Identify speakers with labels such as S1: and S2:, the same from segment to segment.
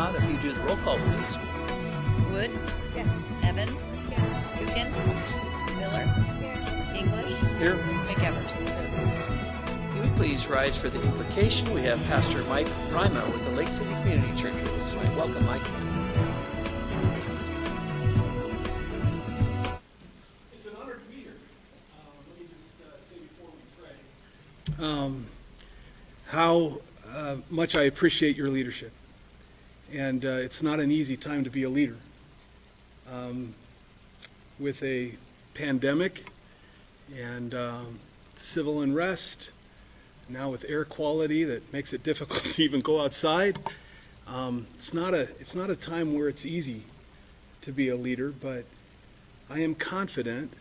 S1: not, if you do the roll call, please.
S2: Wood?
S3: Yes.
S2: Evans? Yes. Buchan? Miller?
S3: Here.
S2: English?
S1: Here.
S2: McEvers?
S1: Can we please rise for the invocation? We have Pastor Mike Rima with the Lake City Community Church with us tonight. Welcome, Mike.
S4: It's an honor to be here. Let me just say before we pray how much I appreciate your leadership. And it's not an easy time to be a leader. With a pandemic and civil unrest, now with air quality that makes it difficult to even go outside, it's not a time where it's easy to be a leader, but I am confident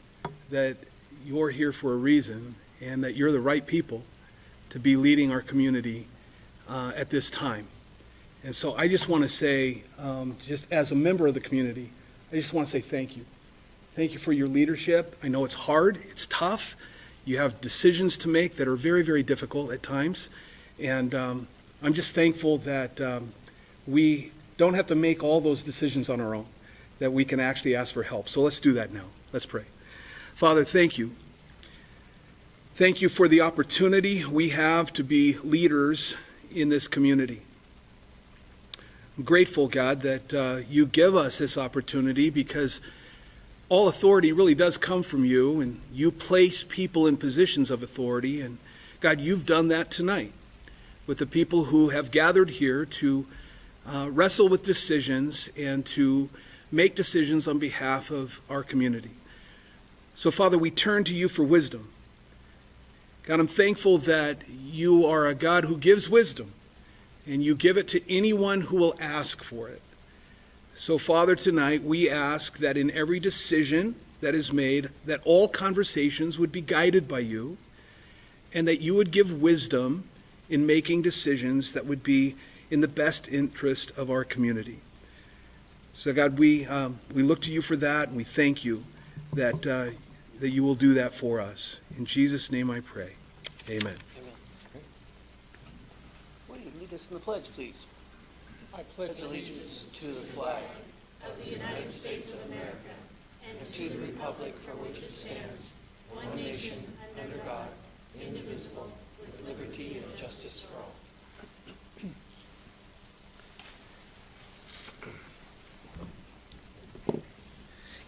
S4: that you're here for a reason and that you're the right people to be leading our community at this time. And so I just want to say, just as a member of the community, I just want to say thank you. Thank you for your leadership. I know it's hard, it's tough. You have decisions to make that are very, very difficult at times. And I'm just thankful that we don't have to make all those decisions on our own, that we can actually ask for help. So let's do that now. Let's pray. Father, thank you. Thank you for the opportunity we have to be leaders in this community. I'm grateful, God, that you give us this opportunity because all authority really does come from you, and you place people in positions of authority. And God, you've done that tonight with the people who have gathered here to wrestle with decisions and to make decisions on behalf of our community. So, Father, we turn to you for wisdom. God, I'm thankful that you are a God who gives wisdom, and you give it to anyone who will ask for it. So, Father, tonight we ask that in every decision that is made, that all conversations would be guided by you, and that you would give wisdom in making decisions that would be in the best interest of our community. So, God, we look to you for that, and we thank you that you will do that for us. In Jesus' name I pray. Amen.
S1: Amen. Would you lead us in the pledge, please?
S5: I pledge allegiance to the flag of the United States of America and to the republic for which it stands, one nation, under God, indivisible, with liberty and justice for all.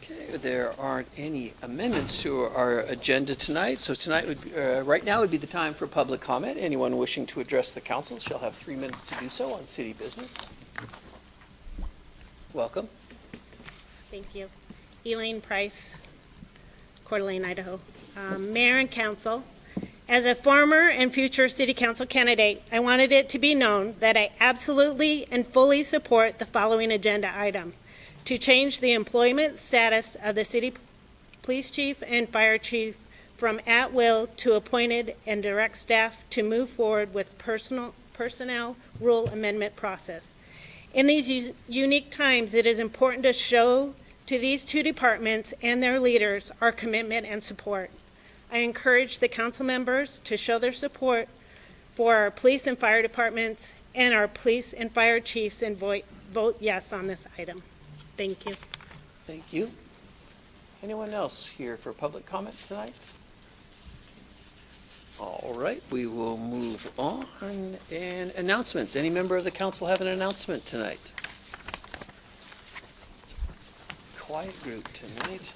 S1: Okay, there aren't any amendments to our agenda tonight, so tonight would be, right now would be the time for public comment. Anyone wishing to address the council shall have 3 minutes to do so on city business. Welcome.
S6: Thank you. Elaine Price, Coeur d'Alene, Idaho. Mayor and council, as a former and future city council candidate, I wanted it to be known that I absolutely and fully support the following agenda item: to change the employment status of the city police chief and fire chief from at-will to appointed and direct staff to move forward with personnel rule amendment process. In these unique times, it is important to show to these two departments and their leaders our commitment and support. I encourage the council members to show their support for our police and fire departments and our police and fire chiefs and vote yes on this item. Thank you.
S1: Thank you. Anyone else here for public comment tonight? All right, we will move on. And announcements. Any member of the council have an announcement tonight? It's a quiet group tonight.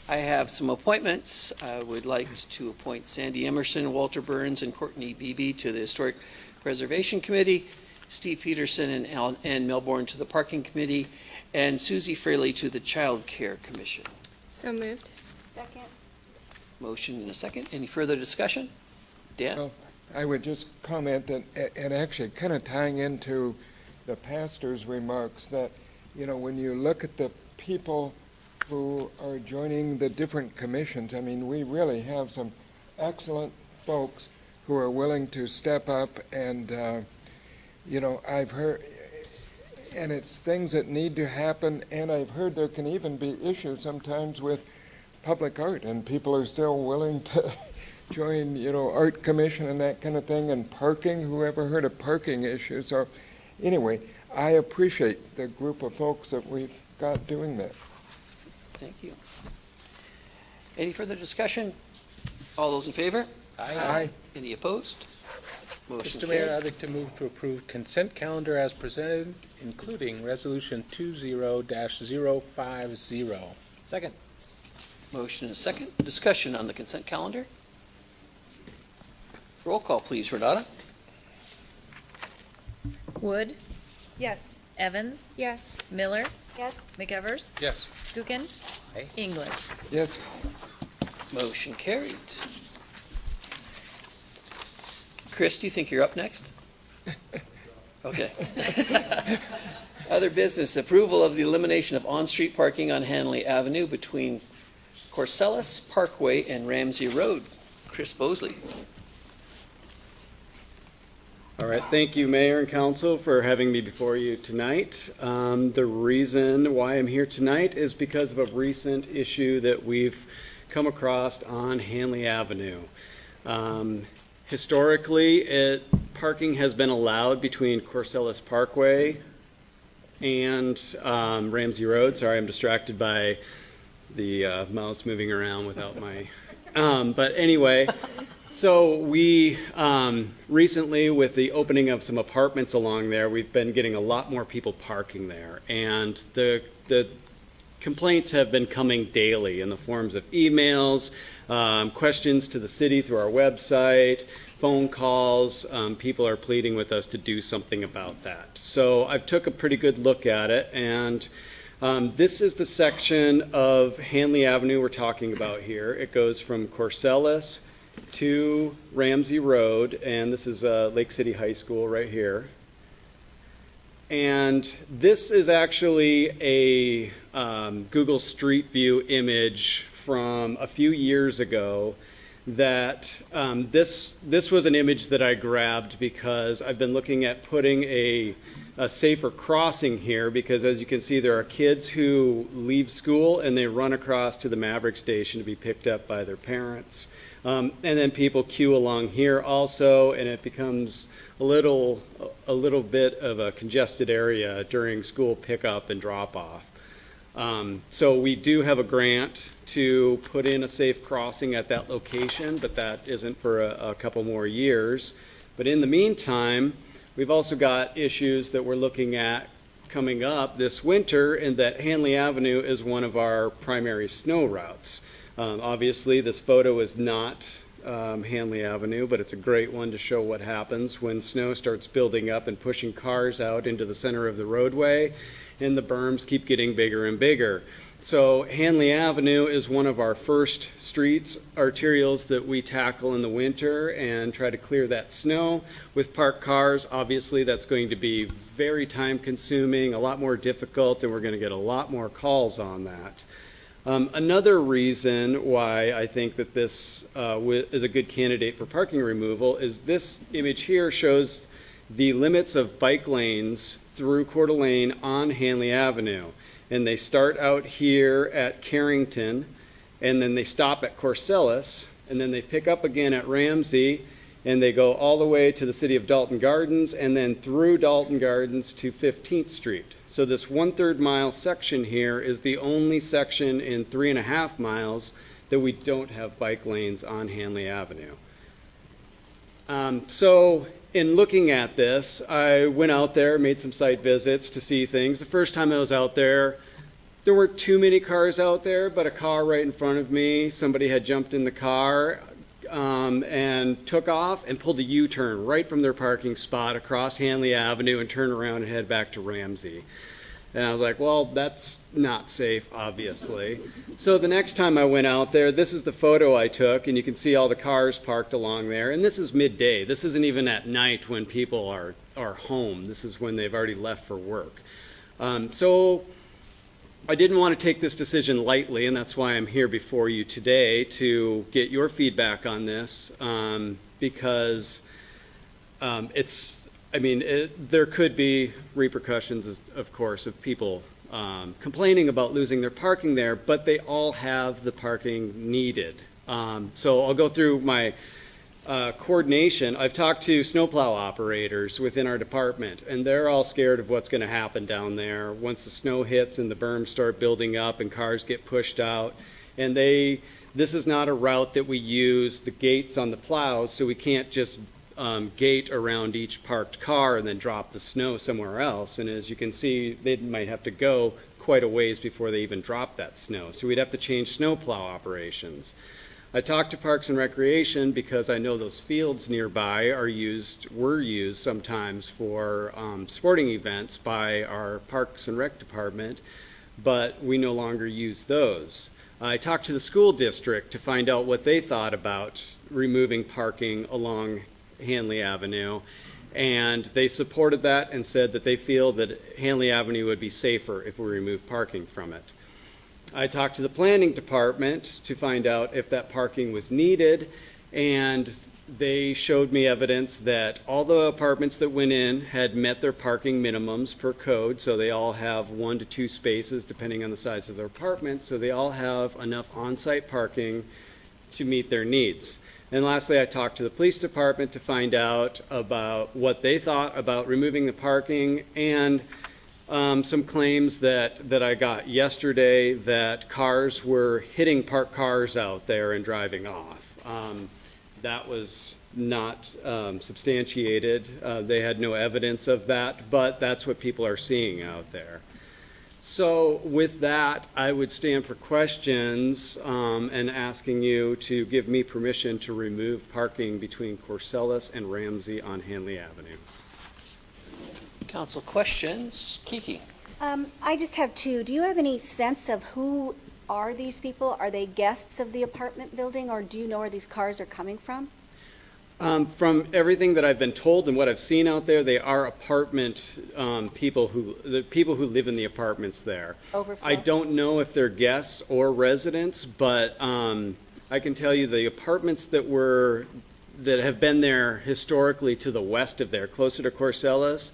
S1: I have some appointments. I would like to appoint Sandy Emerson, Walter Burns, and Courtney Beebe to the Historic Preservation Committee, Steve Peterson and Melbourne to the Parking Committee, and Susie Fraley to the Child Care Commission.
S3: So moved. Second.
S1: Motion and a second. Any further discussion? Dan?
S5: Well, I would just comment that, and actually kind of tying into the pastor's remarks, that, you know, when you look at the people who are joining the different commissions, I mean, we really have some excellent folks who are willing to step up and, you know, I've heard, and it's things that need to happen, and I've heard there can even be issues sometimes with public art, and people are still willing to join, you know, art commission and that kind of thing, and parking. Who ever heard of parking issues? So anyway, I appreciate the group of folks that we've got doing that.
S1: Thank you. Any further discussion? All those in favor?
S5: Aye.
S1: Any opposed? Motion
S7: Mr. Mayor,
S1: carried.
S7: I'd like to move to approve consent calendar as presented, including Resolution 20-050. Second.
S1: Motion is second. Discussion on the consent calendar? Roll call, please, Renata.
S2: Wood,
S3: Yes.
S2: Evans,
S3: Yes.
S2: Miller,
S3: Yes.
S2: McEvers,
S7: Yes.
S2: Gookin,
S7: Aye.
S2: English.
S5: Yes,
S1: Motion carried. Chris, do you think you're up next? Okay. Other business, approval of the elimination of on-street parking on Hanley Avenue between Corsellis Parkway and Ramsey Road. Chris Bosley.
S8: All right, thank you, Mayor and Council, for having me before you tonight. The reason why I'm here tonight is because of a recent issue that we've come across on Hanley Avenue. Historically, parking has been allowed between Corsellis Parkway and Ramsey Road. Sorry, I'm distracted by the mouse moving around without my... but anyway... So we, recently with the opening of some apartments along there, we've been getting a lot more people parking there. And the complaints have been coming daily in the forms of emails, questions to the city through our website, phone calls. People are pleading with us to do something about that. So I've took a pretty good look at it, and this is the section of Hanley Avenue we're talking about here. It goes from Corsellis to Ramsey Road, and this is Lake City High School right here. And this is actually a Google Street View image from a few years ago that this was an image that I grabbed because I've been looking at putting a safer crossing here, because as you can see, there are kids who leave school and they run across to the Maverick station to be picked up by their parents. And then people queue along here also, and it becomes a little bit of a congested area during school pickup and drop off. So we do have a grant to put in a safe crossing at that location, but that isn't for a couple more years. But in the meantime, we've also got issues that we're looking at coming up this winter, and that Hanley Avenue is one of our primary snow routes. Obviously, this photo is not Hanley Avenue, but it's a great one to show what happens when snow starts building up and pushing cars out into the center of the roadway, and the berms keep getting bigger and bigger. So Hanley Avenue is one of our first streets, arterials, that we tackle in the winter and try to clear that snow. With parked cars, obviously that's going to be very time consuming, a lot more difficult, and we're going to get a lot more calls on that. Another reason why I think that this is a good candidate for parking removal is this image here shows the limits of bike lanes through Coeur d'Alene on Hanley Avenue. And they start out here at Carrington, and then they stop at Corsellis, and then they pick up again at Ramsey, and they go all the way to the city of Dalton Gardens, and then through Dalton Gardens to 15th Street. So this 1/3 mile section here is the only section in 3.5 miles that we don't have bike lanes on Hanley Avenue. So in looking at this, I went out there, made some site visits to see things. The first time I was out there weren't too many cars out there, but a car right in front of me, somebody had jumped in the car and took off and pulled a U-turn right from their parking spot across Hanley Avenue and turned around and head back to Ramsey. And I was like, well, that's not safe, obviously. So the next time I went out there, this is the photo I took, and you can see all the cars parked along there. And this is midday. This isn't even at night when people are home. This is when they've already left for work. So I didn't want to take this decision lightly, and that's why I'm here before you today to get your feedback on this, because there could be repercussions, of course, of people complaining about losing their parking there, but they all have the parking needed. So I'll go through my coordination, I've talked to snowplow operators within our department, and they're all scared of what's going to happen down there once the snow hits and the berms start building up and cars get pushed out. And this is not a route that we use the gates on the plows, so we can't just gate around each parked car and then drop the snow somewhere else. And as you can see, they might have to go quite a ways before they even drop that snow. So we'd have to change snowplow operations. I talked to Parks and Recreation because I know those fields nearby were used sometimes for sporting events by our Parks and Rec department, but we no longer use those. I talked to the school district to find out what they thought about removing parking along Hanley Avenue, and they supported that and said that they feel that Hanley Avenue would be safer if we remove parking from it. I talked to the planning department to find out if that parking was needed, and they showed me evidence that all the apartments that went in had met their parking minimums per code, so they all have 1 to 2 spaces depending on the size of their apartment, so they all have enough on-site parking to meet their needs. And lastly, I talked to the police department to find out about what they thought about removing the parking, and some claims that I got yesterday that cars were hitting parked cars out there and driving off. That was not substantiated. They had no evidence of that, but that's what people are seeing out there. So with that, I would stand for questions and asking you to give me permission to remove parking between Corsellis and Ramsey on Hanley Avenue.
S1: Council questions? Kiki?
S3: I just have two. Do you have any sense of who are these people? Are they guests of the apartment building, or do you know where these cars are coming from?
S8: From everything that I've been told and what I've seen out there, they are apartment people who live in the apartments there.
S3: Overflow?
S8: I don't know if they're guests or residents, but I can tell you the apartments that have been there historically to the west of there, closer to Corsellis,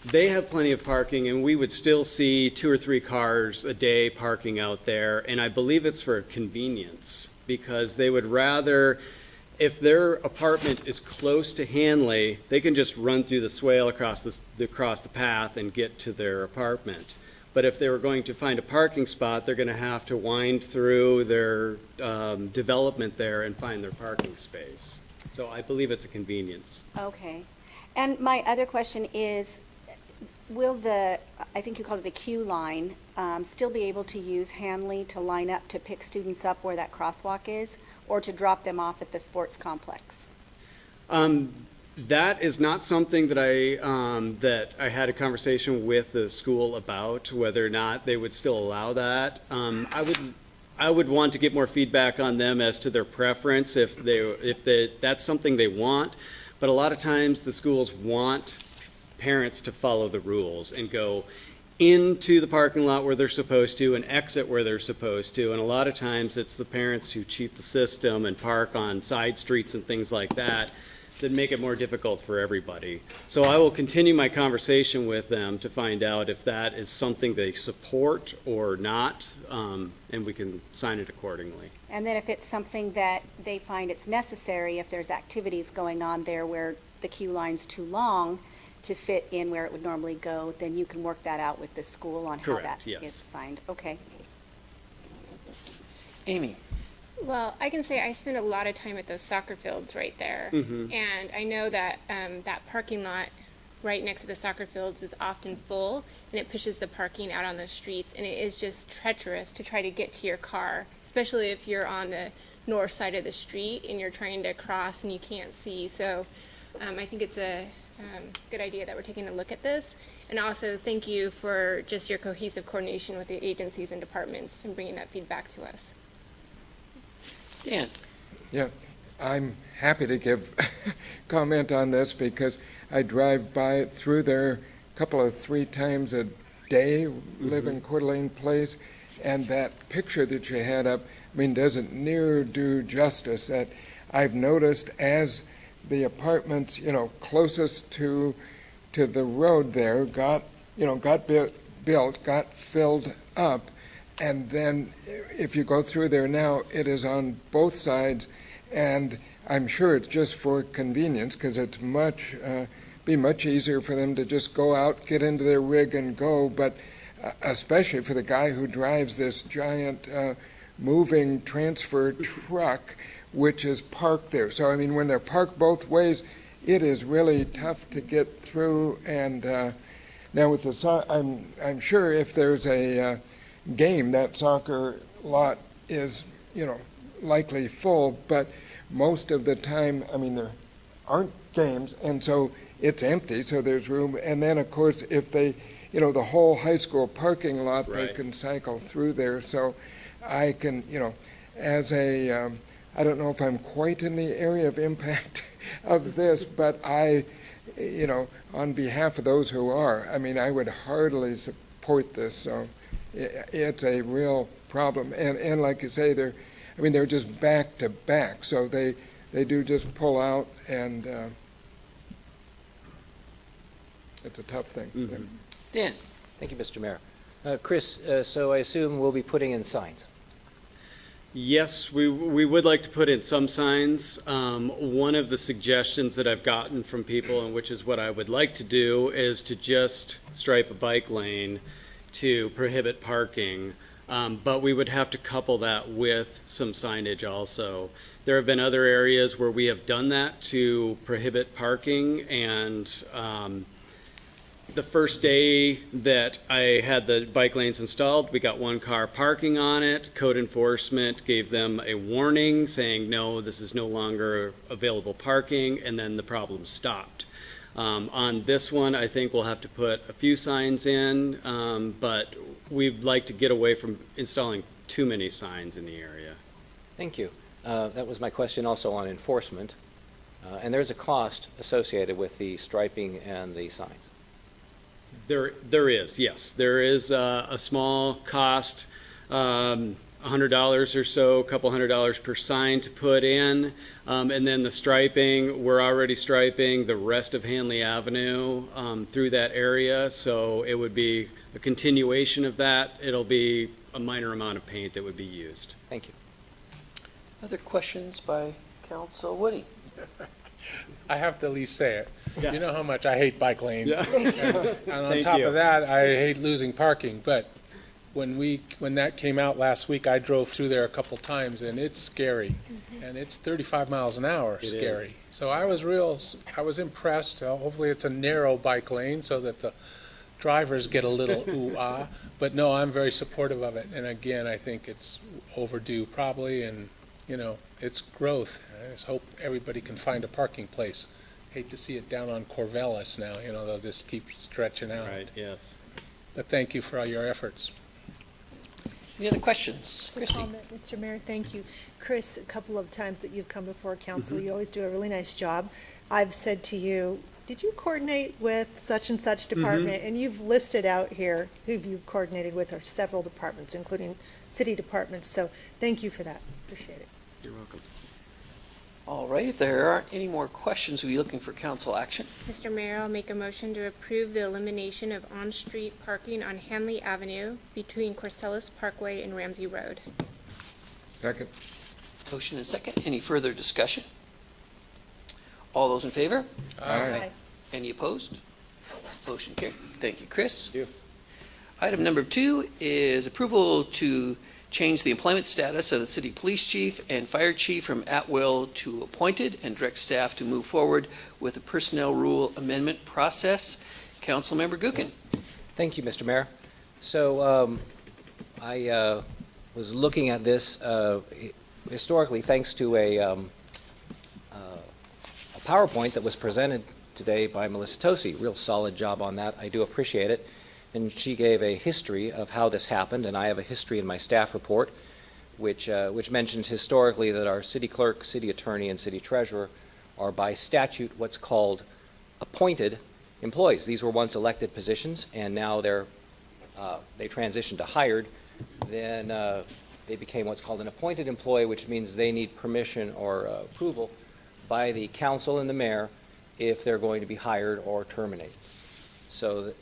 S8: they have plenty of parking, and we would still see 2 or 3 cars a day parking out there, and I believe it's for convenience, because they would rather, if their apartment is close to Hanley, they can just run through the swale across the path and get to their apartment. But if they were going to find a parking spot, they're going to have to wind through their development there and find their parking space. So I believe it's a convenience.
S3: Okay. And my other question is, will I think you called it a queue line, still be able to use Hanley to line up to pick students up where that crosswalk is, or to drop them off at the sports complex?
S8: That is not something that I had a conversation with the school about, whether or not they would still allow that. I would want to get more feedback on them as to their preference, if that's something they want. But a lot of times the schools want parents to follow the rules and go into the parking lot where they're supposed to and exit where they're supposed to. And a lot of times it's the parents who cheat the system and park on side streets and things like that make it more difficult for everybody. So I will continue my conversation with them to find out if that is something they support or not, and we can sign it accordingly.
S3: And then if it's something that they find it's necessary, if there's activities going on there where the queue line's too long to fit in where it would normally go, then you can work that out with the school on how
S8: Correct,
S3: that
S8: yes.
S3: is signed. Okay.
S1: Amy?
S9: Well, I can say I spend a lot of time at those soccer fields right there. And I know that that parking lot right next to the soccer fields is often full, and it pushes the parking out on the streets, and it is just treacherous to try to get to your car, especially if you're on the north side of the street and you're trying to cross and you can't see. So I think it's a good idea that we're taking a look at this. And also thank you for just your cohesive coordination with the agencies and departments and bringing that feedback to us.
S1: Dan?
S5: Yeah, I'm happy to give comment on this because I drive by through there a couple of 3 times a day, live in Coeur d'Alene Place, and that picture that you had up, I mean, doesn't near do justice. That I've noticed as the apartments, closest to the road there got built, got filled up, and then if you go through there now, it is on both sides, and I'm sure it's just for convenience, because it's be much easier for them to just go out, get into their rig and go, but especially for the guy who drives this giant moving transfer truck, which is parked there. So, I mean, when they're parked both ways, it is really tough to get through. And now with I'm sure if there's a game, that soccer lot is, likely full, but most of the time, I mean, there aren't games, and so it's empty, so there's room. And then, of course, if they, the whole high school parking lot, they
S8: Right.
S5: can cycle through there. So I can, as a, I don't know if I'm quite in the area of impact of this, but I, on behalf of those who are, I mean, I would heartily support this. So it's a real problem. And like you say, they're just back to back. So they do just pull out, and it's a tough thing.
S8: Mhm.
S1: Dan?
S10: Thank you, Mr. Mayor. Chris, so I assume we'll be putting in signs.
S8: Yes, we would like to put in some signs. One of the suggestions that I've gotten from people, and which is what I would like to do, is to just stripe a bike lane to prohibit parking. But we would have to couple that with some signage also. There have been other areas where we have done that to prohibit parking, and the first day that I had the bike lanes installed, we got one car parking on it. Code enforcement gave them a warning saying, no, this is no longer available parking, and then the problem stopped. On this one, I think we'll have to put a few signs in, but we'd like to get away from installing too many signs in the area.
S10: Thank you. That was my question also on enforcement. And there's a cost associated with the striping and the signs.
S8: There is, yes. There is a small cost, $100 or so, a couple $100 per sign to put in. And then the striping, we're already striping the rest of Hanley Avenue through that area. So it would be a continuation of that. It'll be a minor amount of paint that would be used.
S10: Thank you.
S1: Other questions by Council? Woody?
S7: I have to at least say it.
S8: Yeah.
S7: You know how much I hate bike lanes.
S8: Yeah.
S7: And on
S8: Thank
S7: top
S8: you.
S7: of that, I hate losing parking. But when that came out last week, I drove through there a couple times, and it's scary. And it's 35 miles an hour
S8: It
S7: scary.
S8: is.
S7: So I was impressed. Hopefully it's a narrow bike lane so that the drivers get a little ooh-ah. But no, I'm very supportive of it. And again, I think it's overdue probably, and, it's growth. I just hope everybody can find a parking place. Hate to see it down on Corvallis now, they'll just keep stretching out.
S8: Right, yes.
S7: But thank you for all your efforts.
S1: Any other questions?
S11: Just a
S1: Christie?
S11: comment, Mr. Mayor, thank you. Chris, a couple of times that you've come before council, you always do a really nice job. I've said to you, did you coordinate with such and such department? And you've listed out here who you've coordinated with, or several departments, including city departments. So thank you for that. Appreciate it.
S8: You're welcome.
S1: All right, if there aren't any more questions, we'll be looking for council action.
S9: Mr. Mayor, I'll make a motion to approve the elimination of on-street parking on Hanley Avenue between Corsellis Parkway and Ramsey Road.
S5: Second.
S1: Motion and second. Any further discussion? All those in favor?
S5: Aye.
S1: Any opposed? Motion carried. Thank you, Chris.
S10: Thank you.
S1: Item number 2 is approval to change the employment status of the city police chief and fire chief from at-will to appointed, and direct staff to move forward with the personnel rule amendment process. Councilmember Gookin.
S10: Thank you, Mr. Mayor. So I was looking at this historically thanks to a PowerPoint that was presented today by Melissa Tosi. Real solid job on that. I do appreciate it. And she gave a history of how this happened, and I have a history in my staff report, which mentions historically that our city clerk, city attorney, and city treasurer are by statute what's called appointed employees. These were once elected positions, and now they transitioned to hired. Then they became what's called an appointed employee, which means they need permission or approval by the council and the mayor if they're going to be hired or terminated. So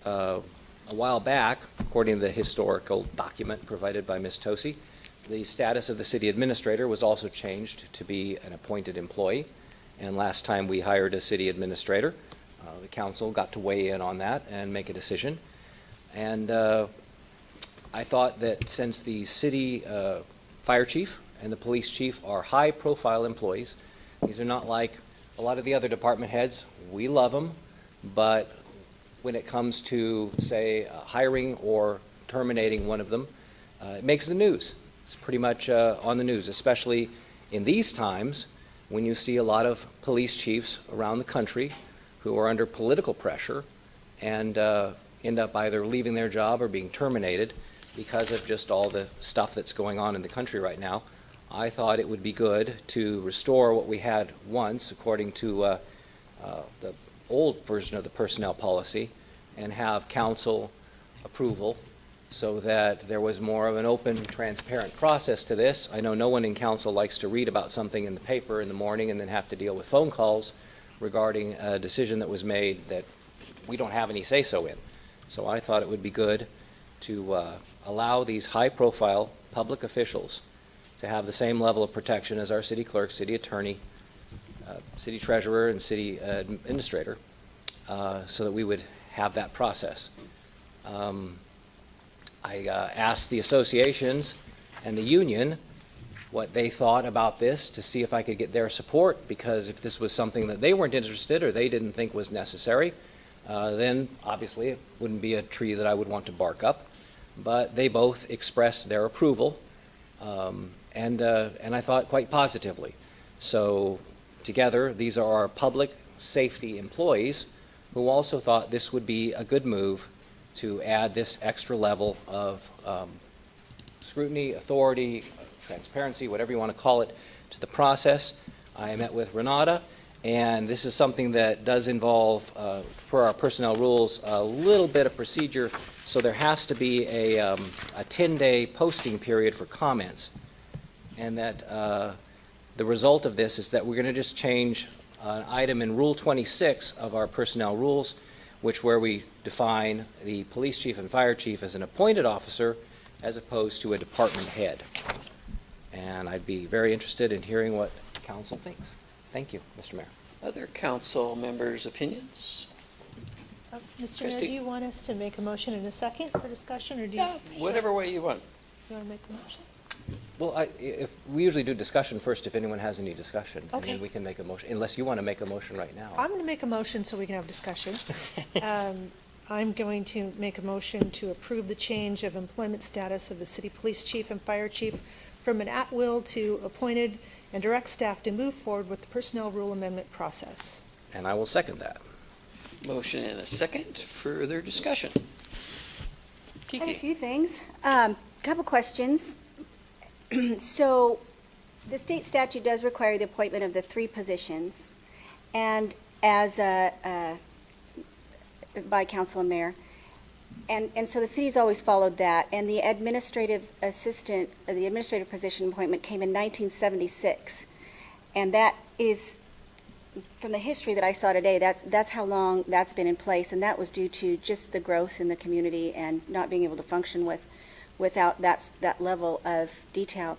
S10: a while back, according to the historical document provided by Ms. Tosi, The status of the city administrator was also changed to be an appointed employee. And last time we hired a city administrator, the council got to weigh in on that and make a decision. And I thought that since the city fire chief and the police chief are high-profile employees, these are not like a lot of the other department heads. We love them, but when it comes to, say, hiring or terminating one of them, it makes the news. It's pretty much on the news, especially in these times when you see a lot of police chiefs around the country who are under political pressure and end up either leaving their job or being terminated because of just all the stuff that's going on in the country right now. I thought it would be good to restore what we had once, according to the old version of the personnel policy, and have council approval so that there was more of an open, transparent process to this. I know no one in council likes to read about something in the paper in the morning and then have to deal with phone calls regarding a decision that was made that we don't have any say-so in. So I thought it would be good to allow these high-profile public officials to have the same level of protection as our city clerk, city attorney, city treasurer, and city administrator, so that we would have that process. I asked the associations and the union what they thought about this to see if I could get their support, because if this was something that they weren't interested or they didn't think was necessary, then obviously it wouldn't be a tree that I would want to bark up. But they both expressed their approval, and I thought quite positively. So together, these are our public safety employees who also thought this would be a good move to add this extra level of scrutiny, authority, transparency, whatever you want to call it, to the process. I met with Renata, and this is something that does involve, for our personnel rules, a little bit of procedure. So there has to be a 10-day posting period for comments. And that the result of this is that we're going to just change an item in Rule 26 of our personnel rules, where we define the police chief and fire chief as an appointed officer as opposed to a department head. And I'd be very interested in hearing what council thinks. Thank you, Mr. Mayor.
S1: Other council members' opinions?
S11: Mr. Mayor,
S1: Christie.
S11: do you want us to make a motion in a second for discussion, or do you?
S1: Yeah, whatever way you want.
S11: You want to make a motion?
S10: Well, if we usually do discussion first, if anyone has any discussion, and
S11: Okay.
S10: then we can make a motion, unless you want to make a motion right now.
S11: I'm going to make a motion so we can have discussion. I'm going to make a motion to approve the change of employment status of the city police chief and fire chief from an at-will to appointed, and direct staff to move forward with the personnel rule amendment process.
S10: And I will second that.
S1: Motion and a second. Further discussion.
S3: I have a
S1: Kiki?
S3: few things. Couple questions. So the state statute does require the appointment of the 3 positions, and as by council and mayor. And so the city's always followed that, and the administrative assistant, the administrative position appointment came in 1976. And that is, from the history that I saw today, that's how long that's been in place, and that was due to just the growth in the community and not being able to function without that level of detail.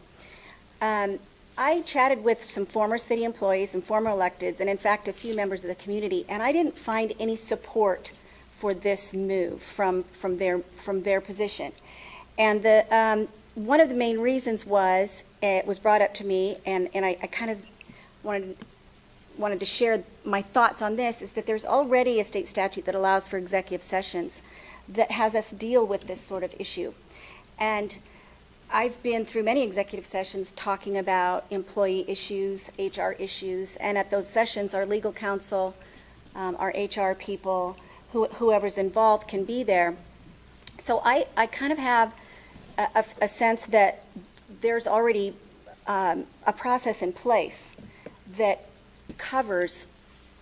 S3: I chatted with some former city employees and former electeds, and in fact, a few members of the community, and I didn't find any support for this move from their position. And one of the main reasons was, it was brought up to me, and I kind of wanted to share my thoughts on this, is that there's already a state statute that allows for executive sessions that has us deal with this sort of issue. And I've been through many executive sessions talking about employee issues, HR issues, and at those sessions, our legal counsel, our HR people, whoever's involved can be there. So I kind of have a sense that there's already a process in place that covers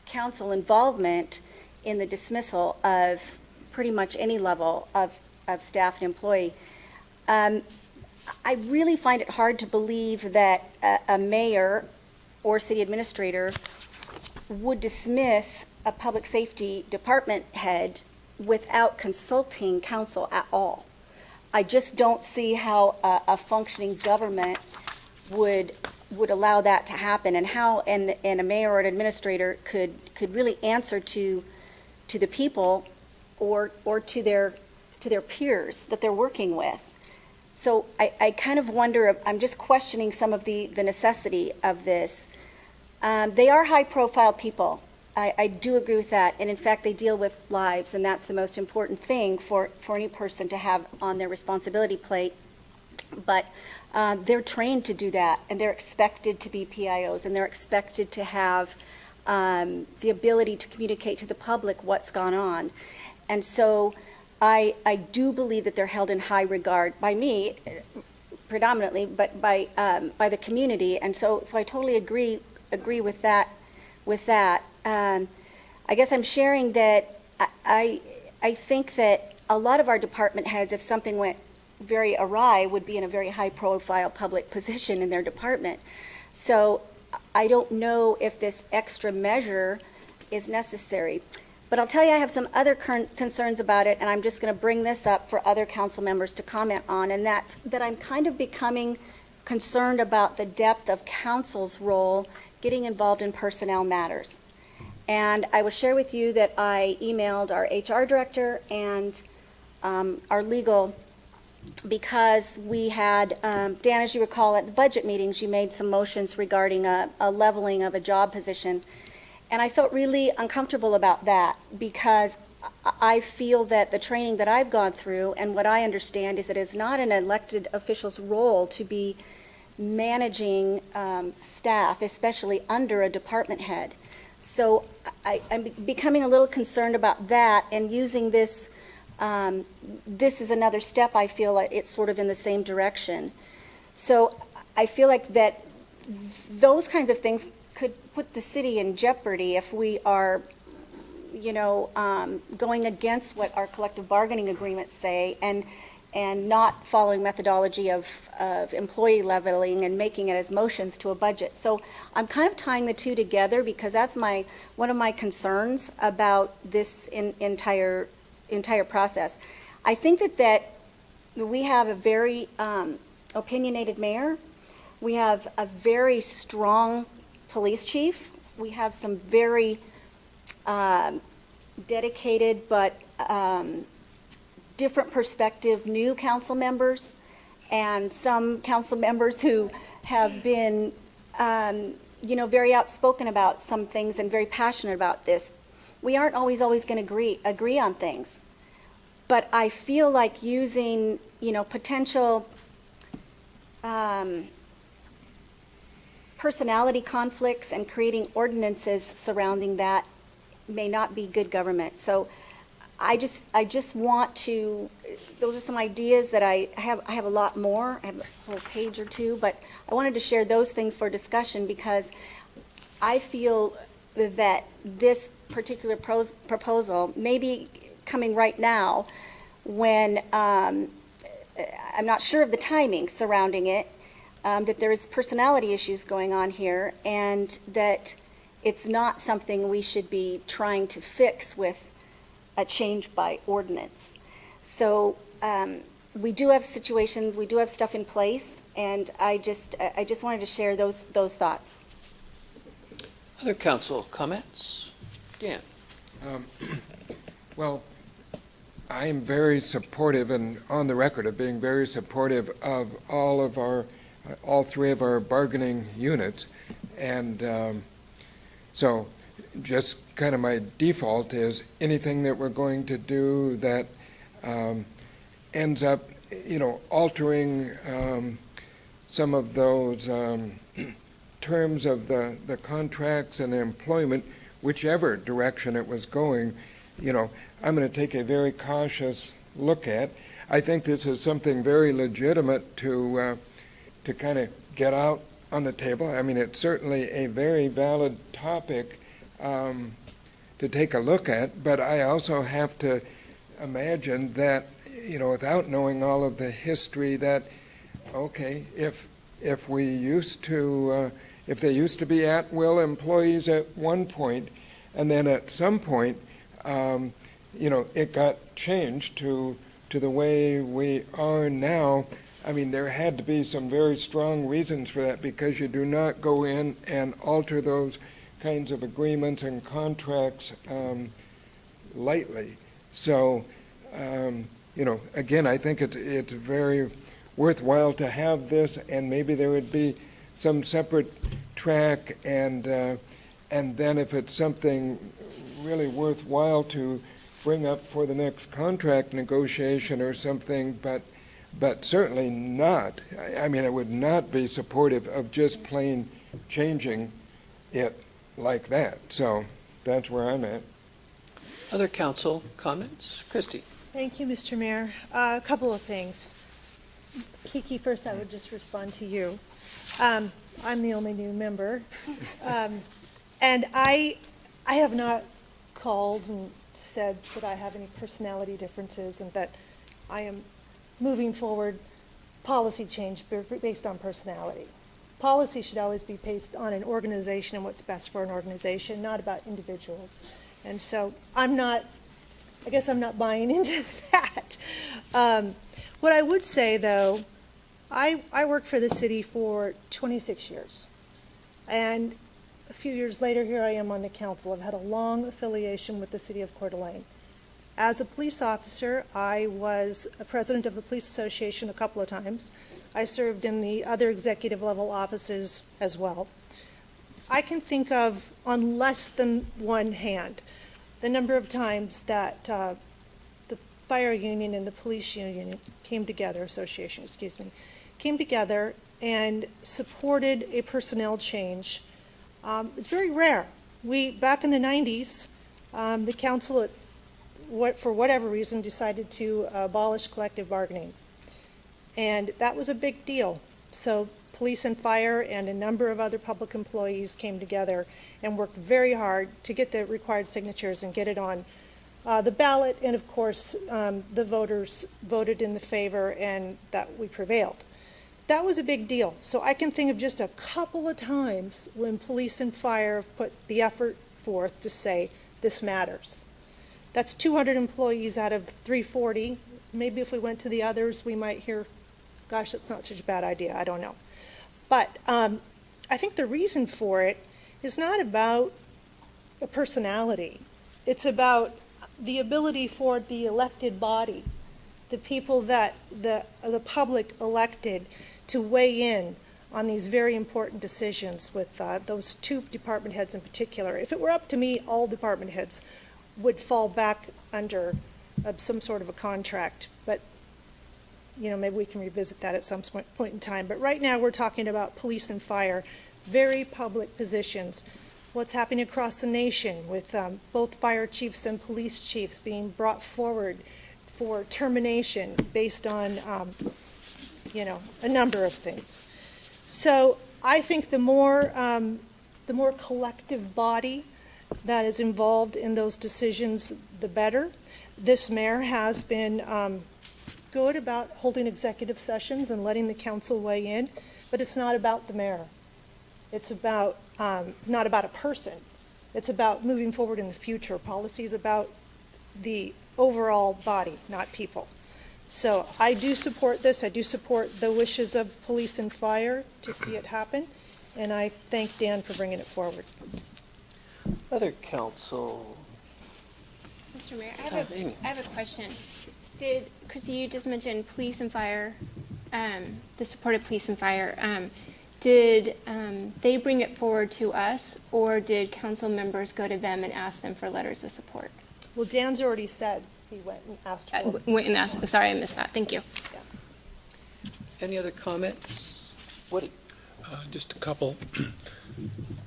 S3: council involvement in the dismissal of pretty much any level of staff and employee. I really find it hard to believe that a mayor or city administrator would dismiss a public safety department head without consulting council at all. I just don't see how a functioning government would allow that to happen, and how and a mayor or an administrator could really answer to the people or to their peers that they're working with. So I kind of wonder, I'm just questioning some of the necessity of this. They are high-profile people. I do agree with that, and in fact, they deal with lives, and that's the most important thing for any person to have on their responsibility plate. But they're trained to do that, and they're expected to be PIOs, and they're expected to have the ability to communicate to the public what's gone on. And so I do believe that they're held in high regard by me, predominantly, but by the community. And so I totally agree with that. I guess I'm sharing that I think that a lot of our department heads, if something went very awry, would be in a very high-profile public position in their department. So I don't know if this extra measure is necessary. But I'll tell you, I have some other concerns about it, and I'm just going to bring this up for other council members to comment on, and that's that I'm kind of becoming concerned about the depth of council's role getting involved in personnel matters. And I will share with you that I emailed our HR director and our legal, because we had, Dan, as you recall, at the budget meetings, you made some motions regarding a leveling of a job position. And I felt really uncomfortable about that, because I feel that the training that I've gone through and what I understand is it is not an elected official's role to be managing staff, especially under a department head. So I'm becoming a little concerned about that, and using this, this is another step. I feel like it's sort of in the same direction. So I feel like that those kinds of things could put the city in jeopardy if we are, going against what our collective bargaining agreements say, and not following methodology of employee leveling and making it as motions to a budget. So I'm kind of tying the two together, because that's one of my concerns about this entire process. I think that we have a very opinionated mayor. We have a very strong police chief. We have some very dedicated but different perspective new council members, and some council members who have been very outspoken about some things and very passionate about this. We aren't always going to agree on things, but I feel like using potential personality conflicts and creating ordinances surrounding that may not be good government. So I just want to, those are some ideas that I have a lot more. I have a whole page or two, but I wanted to share those things for discussion, because I feel that this particular proposal may be coming right now when I'm not sure of the timing surrounding it, that there's personality issues going on here, and that it's not something we should be trying to fix with a change by ordinance. So we do have situations, we do have stuff in place, and I just wanted to share those thoughts.
S1: Other council comments? Dan?
S5: Well, I am very supportive, and on the record of being very supportive of all three of our bargaining units. And so just kind of my default is anything that we're going to do that ends up, altering some of those terms of the contracts and the employment, whichever direction it was going, I'm going to take a very cautious look at. I think this is something very legitimate to kind of get out on the table. I mean, it's certainly a very valid topic to take a look at, but I also have to imagine that, without knowing all of the history, that, okay, if they used to be at-will employees at one point, and then at some point, it got changed to to the way we are now, I mean, there had to be some very strong reasons for that, because you do not go in and alter those kinds of agreements and contracts lightly. So, again, I think it's very worthwhile to have this, and maybe there would be some separate track, and then if it's something really worthwhile to bring up for the next contract negotiation or something, but certainly not. I mean, I would not be supportive of just plain changing it like that. So that's where I'm at.
S1: Other council comments? Christie?
S11: Thank you, Mr. Mayor. A couple of things. Kiki, first I would just respond to you. I'm the only new member. And I have not called and said that I have any personality differences and that I am moving forward policy change based on personality. Policy should always be based on an organization and what's best for an organization, not about individuals. And so I guess I'm not buying into that. What I would say, though, I worked for the city for 26 years. And a few years later, here I am on the council. I've had a long affiliation with the city of Coeur d'Alene. As a police officer, I was a president of the Police Association a couple of times. I served in the other executive level offices as well. I can think of, on less than one hand, the number of times that the fire union and the police union came together, association, came together and supported a personnel change. It's very rare. Back in the 90s, the council, for whatever reason, decided to abolish collective bargaining. And that was a big deal. So police and fire and a number of other public employees came together and worked very hard to get the required signatures and get it on the ballot. And of course, the voters voted in the favor, and that we prevailed. That was a big deal. So I can think of just a couple of times when police and fire have put the effort forth to say, this matters. That's 200 employees out of 340. Maybe if we went to the others, we might hear, gosh, that's not such a bad idea. I don't know. But I think the reason for it is not about a personality. It's about the ability for the elected body, the people that the public elected, to weigh in on these very important decisions with those two department heads in particular. If it were up to me, all department heads would fall back under some sort of a contract. But, maybe we can revisit that at some point in time. But right now we're talking about police and fire, very public positions. What's happening across the nation with both fire chiefs and police chiefs being brought forward for termination based on a number of things. So I think the more collective body that is involved in those decisions, the better. This mayor has been good about holding executive sessions and letting the council weigh in, but it's not about the mayor. It's about not about a person. It's about moving forward in the future. Policy is about the overall body, not people. So I do support this. I do support the wishes of police and fire to see it happen, and I thank Dan for bringing it forward.
S1: Other council?
S9: Mr. Mayor, I have a question. Chrissy, you just mentioned police and fire, the support of police and fire. Did they bring it forward to us, or did council members go to them and ask them for letters of support?
S11: Well, Dan's already said he went and asked for it.
S9: Went and asked. Sorry, I missed that. Thank you.
S1: Any other comments? Woody?
S7: Just a couple.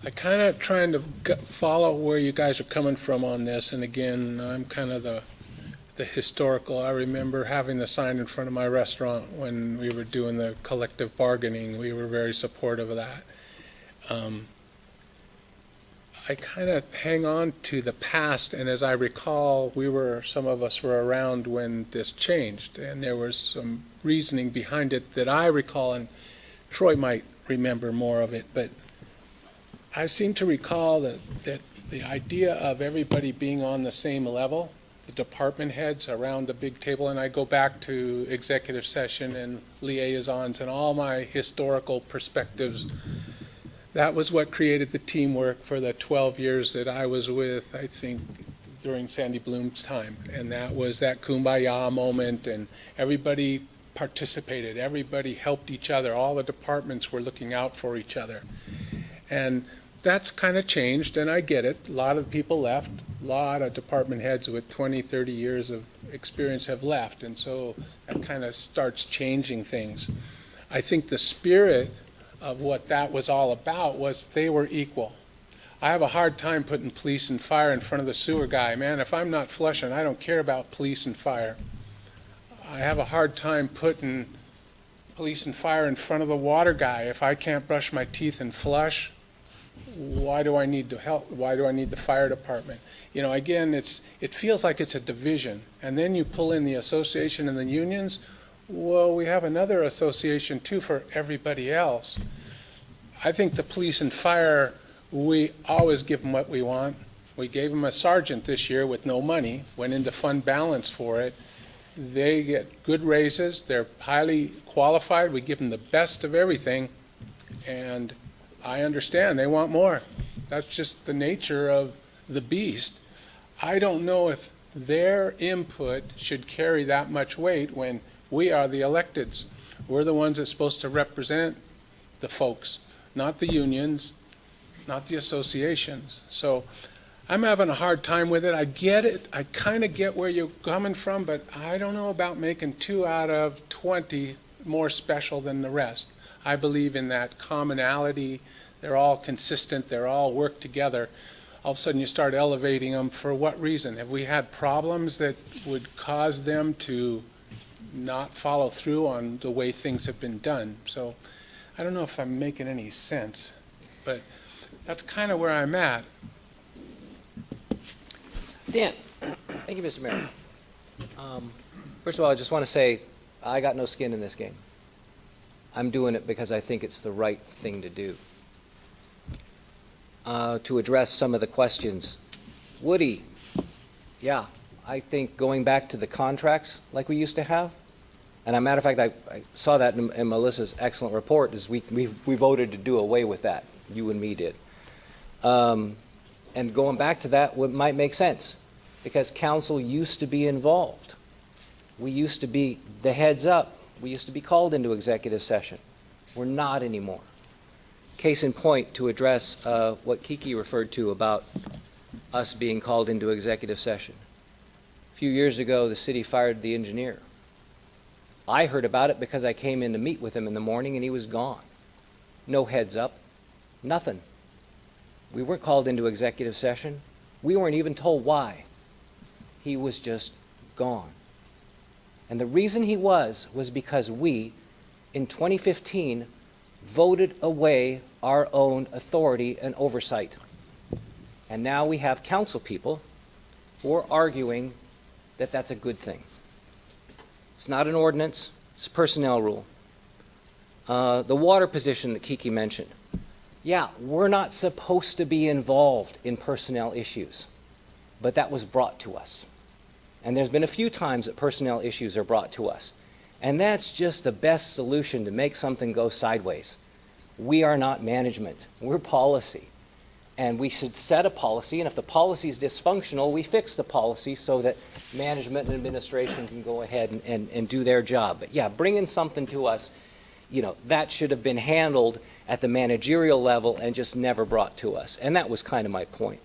S7: I kind of trying to follow where you guys are coming from on this, and again, I'm kind of the historical. I remember having the sign in front of my restaurant when we were doing the collective bargaining. We were very supportive of that. I kind of hang on to the past, and as I recall, some of us were around when this changed, and there was some reasoning behind it that I recall, and Troy might remember more of it, but I seem to recall that the idea of everybody being on the same level the department heads around a big table, and I go back to executive session and liaisons and all my historical perspectives. That was what created the teamwork for the 12 years that I was with, I think, during Sandy Bloom's time. And that was that kumbaya moment, and everybody participated, everybody helped each other, all the departments were looking out for each other. And that's kind of changed, and I get it. A lot of people left. A lot of department heads with 20, 30 years of experience have left, and so that kind of starts changing things. I think the spirit of what that was all about was they were equal. I have a hard time putting police and fire in front of the sewer guy. Man, if I'm not flushing, I don't care about police and fire. I have a hard time putting police and fire in front of the water guy. If I can't brush my teeth and flush, why do I need to help? Why do I need the fire department? You know, again, it feels like it's a division. And then you pull in the association and the unions. Well, we have another association too for everybody else. I think the police and fire, we always give them what we want. We gave them a sergeant this year with no money, went into fund balance for it. They get good raises. They're highly qualified. We give them the best of everything. And I understand they want more. That's just the nature of the beast. I don't know if their input should carry that much weight when we are the electeds. We're the ones that's supposed to represent the folks, not the unions, not the associations. So I'm having a hard time with it. I get it. I kind of get where you're coming from, but I don't know about making 2 out of 20 more special than the rest. I believe in that commonality. They're all consistent. They're all work together. All of a sudden you start elevating them. For what reason? Have we had problems that would cause them to not follow through on the way things have been done? So I don't know if I'm making any sense, but that's kind of where I'm at.
S1: Dan?
S10: Thank you, Mr. Mayor. First of all, I just want to say I got no skin in this game. I'm doing it because I think it's the right thing to do. To address some of the questions, Woody, yeah, I think going back to the contracts like we used to have, and as a matter of fact, I saw that in Melissa's excellent report, is we voted to do away with that. You and me did. And going back to that might make sense, because council used to be involved. We used to be the heads up. We used to be called into executive session. We're not anymore. Case in point, to address what Kiki referred to about us being called into executive session. A few years ago, the city fired the engineer. I heard about it because I came in to meet with him in the morning and he was gone. No heads up, nothing. We weren't called into executive session. We weren't even told why. He was just gone. And the reason he was because we, in 2015, voted away our own authority and oversight. And now we have council people who are arguing that that's a good thing. It's not an ordinance, it's a personnel rule. The water position that Kiki mentioned. Yeah, we're not supposed to be involved in personnel issues, but that was brought to us. And there's been a few times that personnel issues are brought to us. And that's just the best solution to make something go sideways. We are not management, we're policy. And we should set a policy, and if the policy is dysfunctional, we fix the policy so that management and administration can go ahead and do their job. But yeah, bringing something to us, you know, that should have been handled at the managerial level and just never brought to us. And that was kind of my point.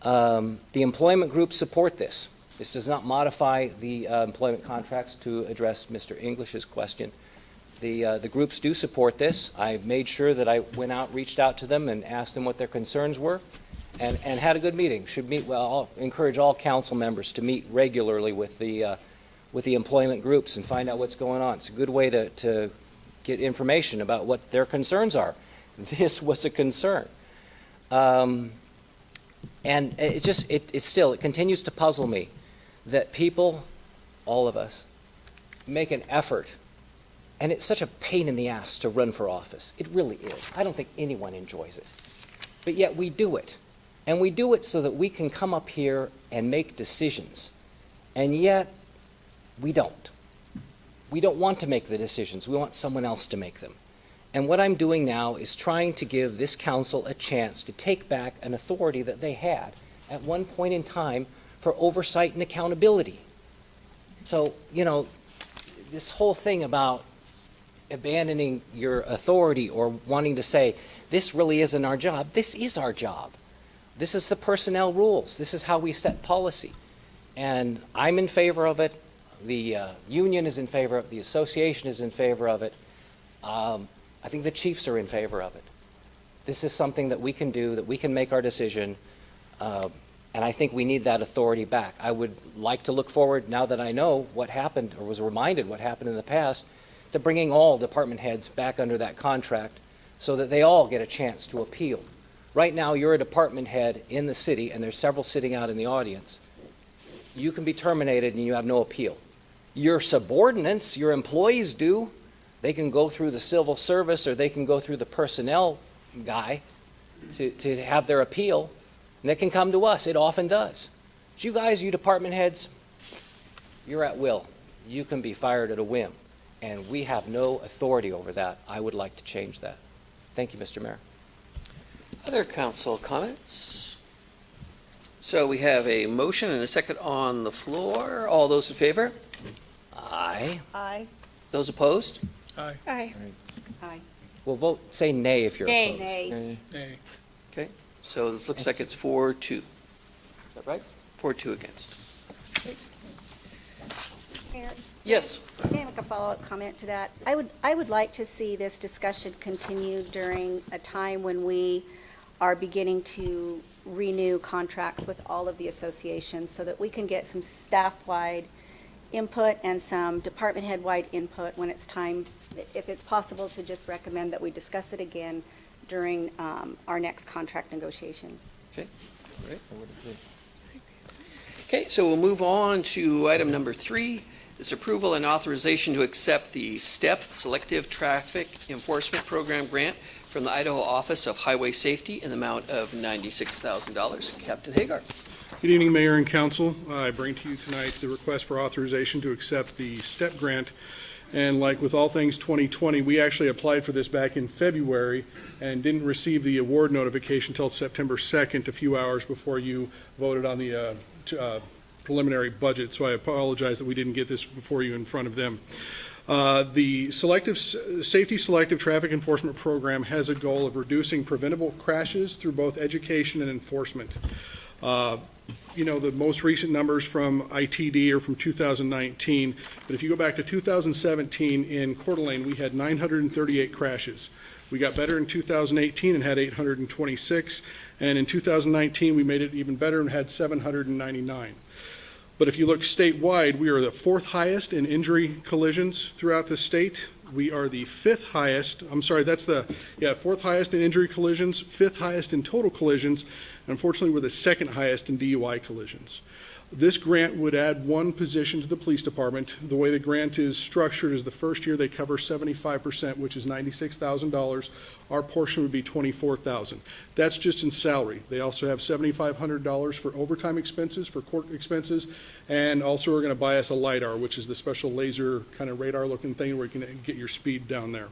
S10: The employment groups support this. This does not modify the employment contracts, to address Mr. English's question. The groups do support this. I made sure that I went out, reached out to them, and asked them what their concerns were, and had a good meeting. Should meet. Well, I'll encourage all council members to meet regularly with the employment groups and find out what's going on. It's a good way to get information about what their concerns are. This was a concern, and it continues to puzzle me that people, all of us, make an effort. And it's such a pain in the ass to run for office. It really is. I don't think anyone enjoys it. But yet we do it. And we do it so that we can come up here and make decisions. And yet, we don't. We don't want to make the decisions. We want someone else to make them. And what I'm doing now is trying to give this council a chance to take back an authority that they had at one point in time for oversight and accountability. So, this whole thing about abandoning your authority or wanting to say, this really isn't our job, this is our job. This is the personnel rules. This is how we set policy. And I'm in favor of it. The union is in favor of it. The association is in favor of it. I think the chiefs are in favor of it. This is something that we can do, that we can make our decision, and I think we need that authority back. I would like to look forward, now that I know what happened, or was reminded what happened in the past, to bringing all department heads back under that contract so that they all get a chance to appeal. Right now, you're a department head in the city, and there's several sitting out in the audience. You can be terminated and you have no appeal. Your subordinates, your employees do. They can go through the civil service or they can go through the personnel guy to have their appeal, and they can come to us. It often does. But you guys, you department heads, you're at will. You can be fired at a whim, and we have no authority over that. I would like to change that. Thank you, Mr. Mayor.
S1: Other council comments? So we have a motion and a second on the floor. All those in favor?
S10: Aye.
S11: Aye.
S1: Those opposed?
S9: Aye.
S3: Aye.
S10: Well, vote, say nay if you're
S9: Nay.
S10: opposed.
S3: Nay.
S7: Nay.
S1: Okay, so it looks like it's 4-2. Is that right? 4-2 against.
S3: Mayor,
S1: Yes.
S3: may I make a follow-up comment to that? I would like to see this discussion continue during a time when we are beginning to renew contracts with all of the associations so that we can get some staff-wide input and some department head-wide input when it's time, if it's possible, to just recommend that we discuss it again during our next contract negotiations.
S1: Okay, great. Okay, so we'll move on to item number 3. This approval and authorization to accept the STEP, Selective Traffic Enforcement Program grant from the Idaho Office of Highway Safety in the amount of $96,000. Captain Hagar.
S4: Good evening, Mayor and Council. I bring to you tonight the request for authorization to accept the STEP grant. And like with all things 2020, we actually applied for this back in February and didn't receive the award notification until September 2nd, a few hours before you voted on the preliminary budget. So I apologize that we didn't get this before you in front of them. The Safety Selective Traffic Enforcement Program has a goal of reducing preventable crashes through both education and enforcement. The most recent numbers from ITD are from 2019, but if you go back to 2017 in Coeur d'Alene, we had 938 crashes. We got better in 2018 and had 826, and in 2019 we made it even better and had 799. But if you look statewide, we are the 4th highest in injury collisions throughout the state. We are the 5th highest, 4th highest in injury collisions, 5th highest in total collisions, and unfortunately we're the 2nd highest in DUI collisions. This grant would add 1 position to the police department. The way the grant is structured is the first year they cover 75%, which is $96,000. Our portion would be $24,000. That's just in salary. They also have $7,500 for overtime expenses, for court expenses, and also we're going to buy us a LiDAR, which is the special laser kind of radar looking thing where you can get your speed down there.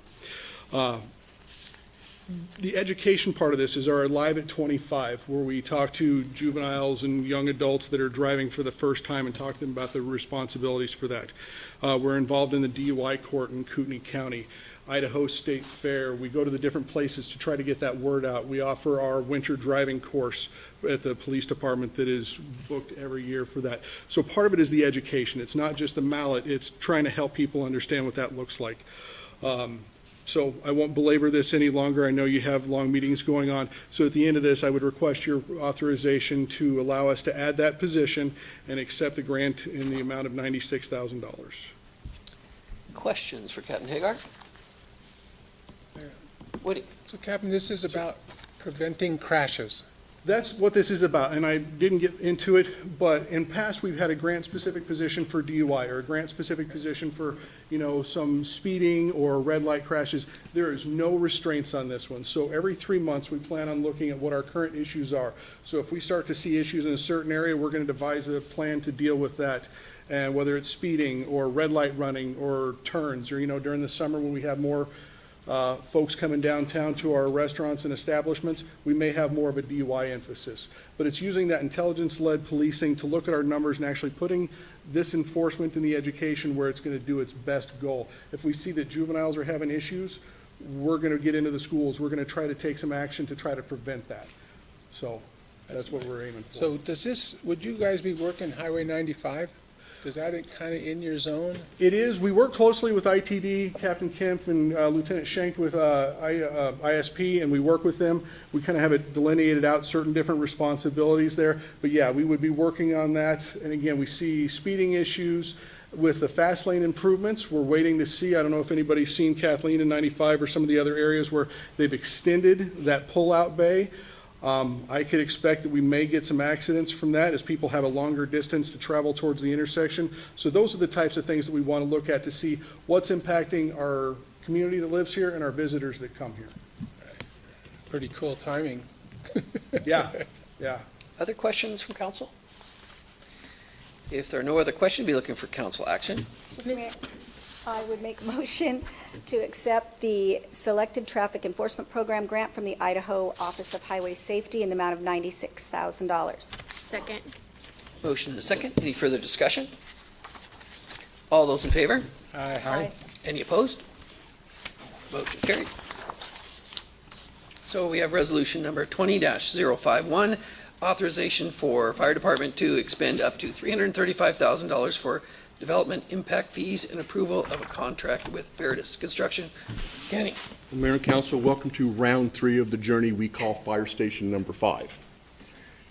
S4: The education part of this is our Live at 25, where we talk to juveniles and young adults that are driving for the first time and talk to them about the responsibilities for that. We're involved in the DUI court in Kootenai County, Idaho State Fair. We go to the different places to try to get that word out. We offer our winter driving course at the police department that is booked every year for that. So part of it is the education. It's not just the mallet, it's trying to help people understand what that looks like. So I won't belabor this any longer. I know you have long meetings going on. So at the end of this, I would request your authorization to allow us to add that position and accept the grant in the amount of $96,000.
S1: Questions for Captain Hagar? Woody?
S7: So Captain, this is about preventing crashes.
S12: That's what this is about, and I didn't get into it, but in past, we've had a grant-specific position for DUI, or a grant-specific position for, some speeding or red light crashes. There is no restraints on this one, so every 3 months, we plan on looking at what our current issues are. So if we start to see issues in a certain area, we're gonna devise a plan to deal with that. And whether it's speeding, or red light running, or turns, or, during the summer when we have more folks coming downtown to our restaurants and establishments, we may have more of a DUI emphasis. But it's using that intelligence-led policing to look at our numbers and actually putting this enforcement in the education where it's going to do its best goal. If we see that juveniles are having issues, we're going to get into the schools. We're going to try to take some action to try to prevent that. So that's what we're aiming for.
S7: So would you guys be working Highway 95? Is that kind of in your zone?
S12: It is. We work closely with ITD, Captain Kemp and Lieutenant Schenk with ISP, and we work with them. We kind of have it delineated out, certain different responsibilities there. But yeah, we would be working on that. And again, we see speeding issues with the fast lane improvements. We're waiting to see. I don't know if anybody's seen Kathleen in 95 or some of the other areas where they've extended that pull-out bay. I could expect that we may get some accidents from that as people have a longer distance to travel towards the intersection. So those are the types of things that we want to look at to see what's impacting our community that lives here and our visitors that come here.
S7: Pretty cool timing.
S12: Yeah, yeah.
S1: Other questions from council? If there are no other questions, be looking for council action.
S3: Mr. Mayor, I would make a motion to accept the Selective Traffic Enforcement Program grant from the Idaho Office of Highway Safety in the amount of $96,000.
S9: Second.
S1: Motion and a second. Any further discussion? All those in favor?
S7: Aye.
S1: Any opposed? Motion carried. So we have resolution number 20-051, authorization for fire department to expend up to $335,000 for development impact fees and approval of a contract with Veritas Construction. Kenny.
S13: Mayor and Council, welcome to round 3 of the journey we call Fire Station number 5.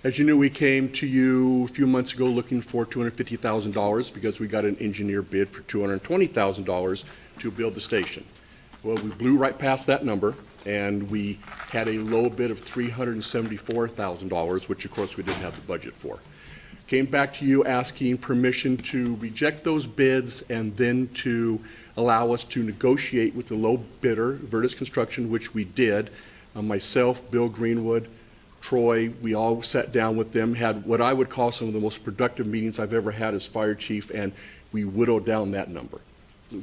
S13: As you knew, we came to you a few months ago looking for $250,000 because we got an engineer bid for $220,000 to build the station. Well, we blew right past that number, and we had a low bid of $374,000, which of course we didn't have the budget for. Came back to you asking permission to reject those bids and then to allow us to negotiate with the low bidder, Veritas Construction, which we did. Myself, Bill Greenwood, Troy, we all sat down with them, had what I would call some of the most productive meetings I've ever had as fire chief, and we whittled down that number.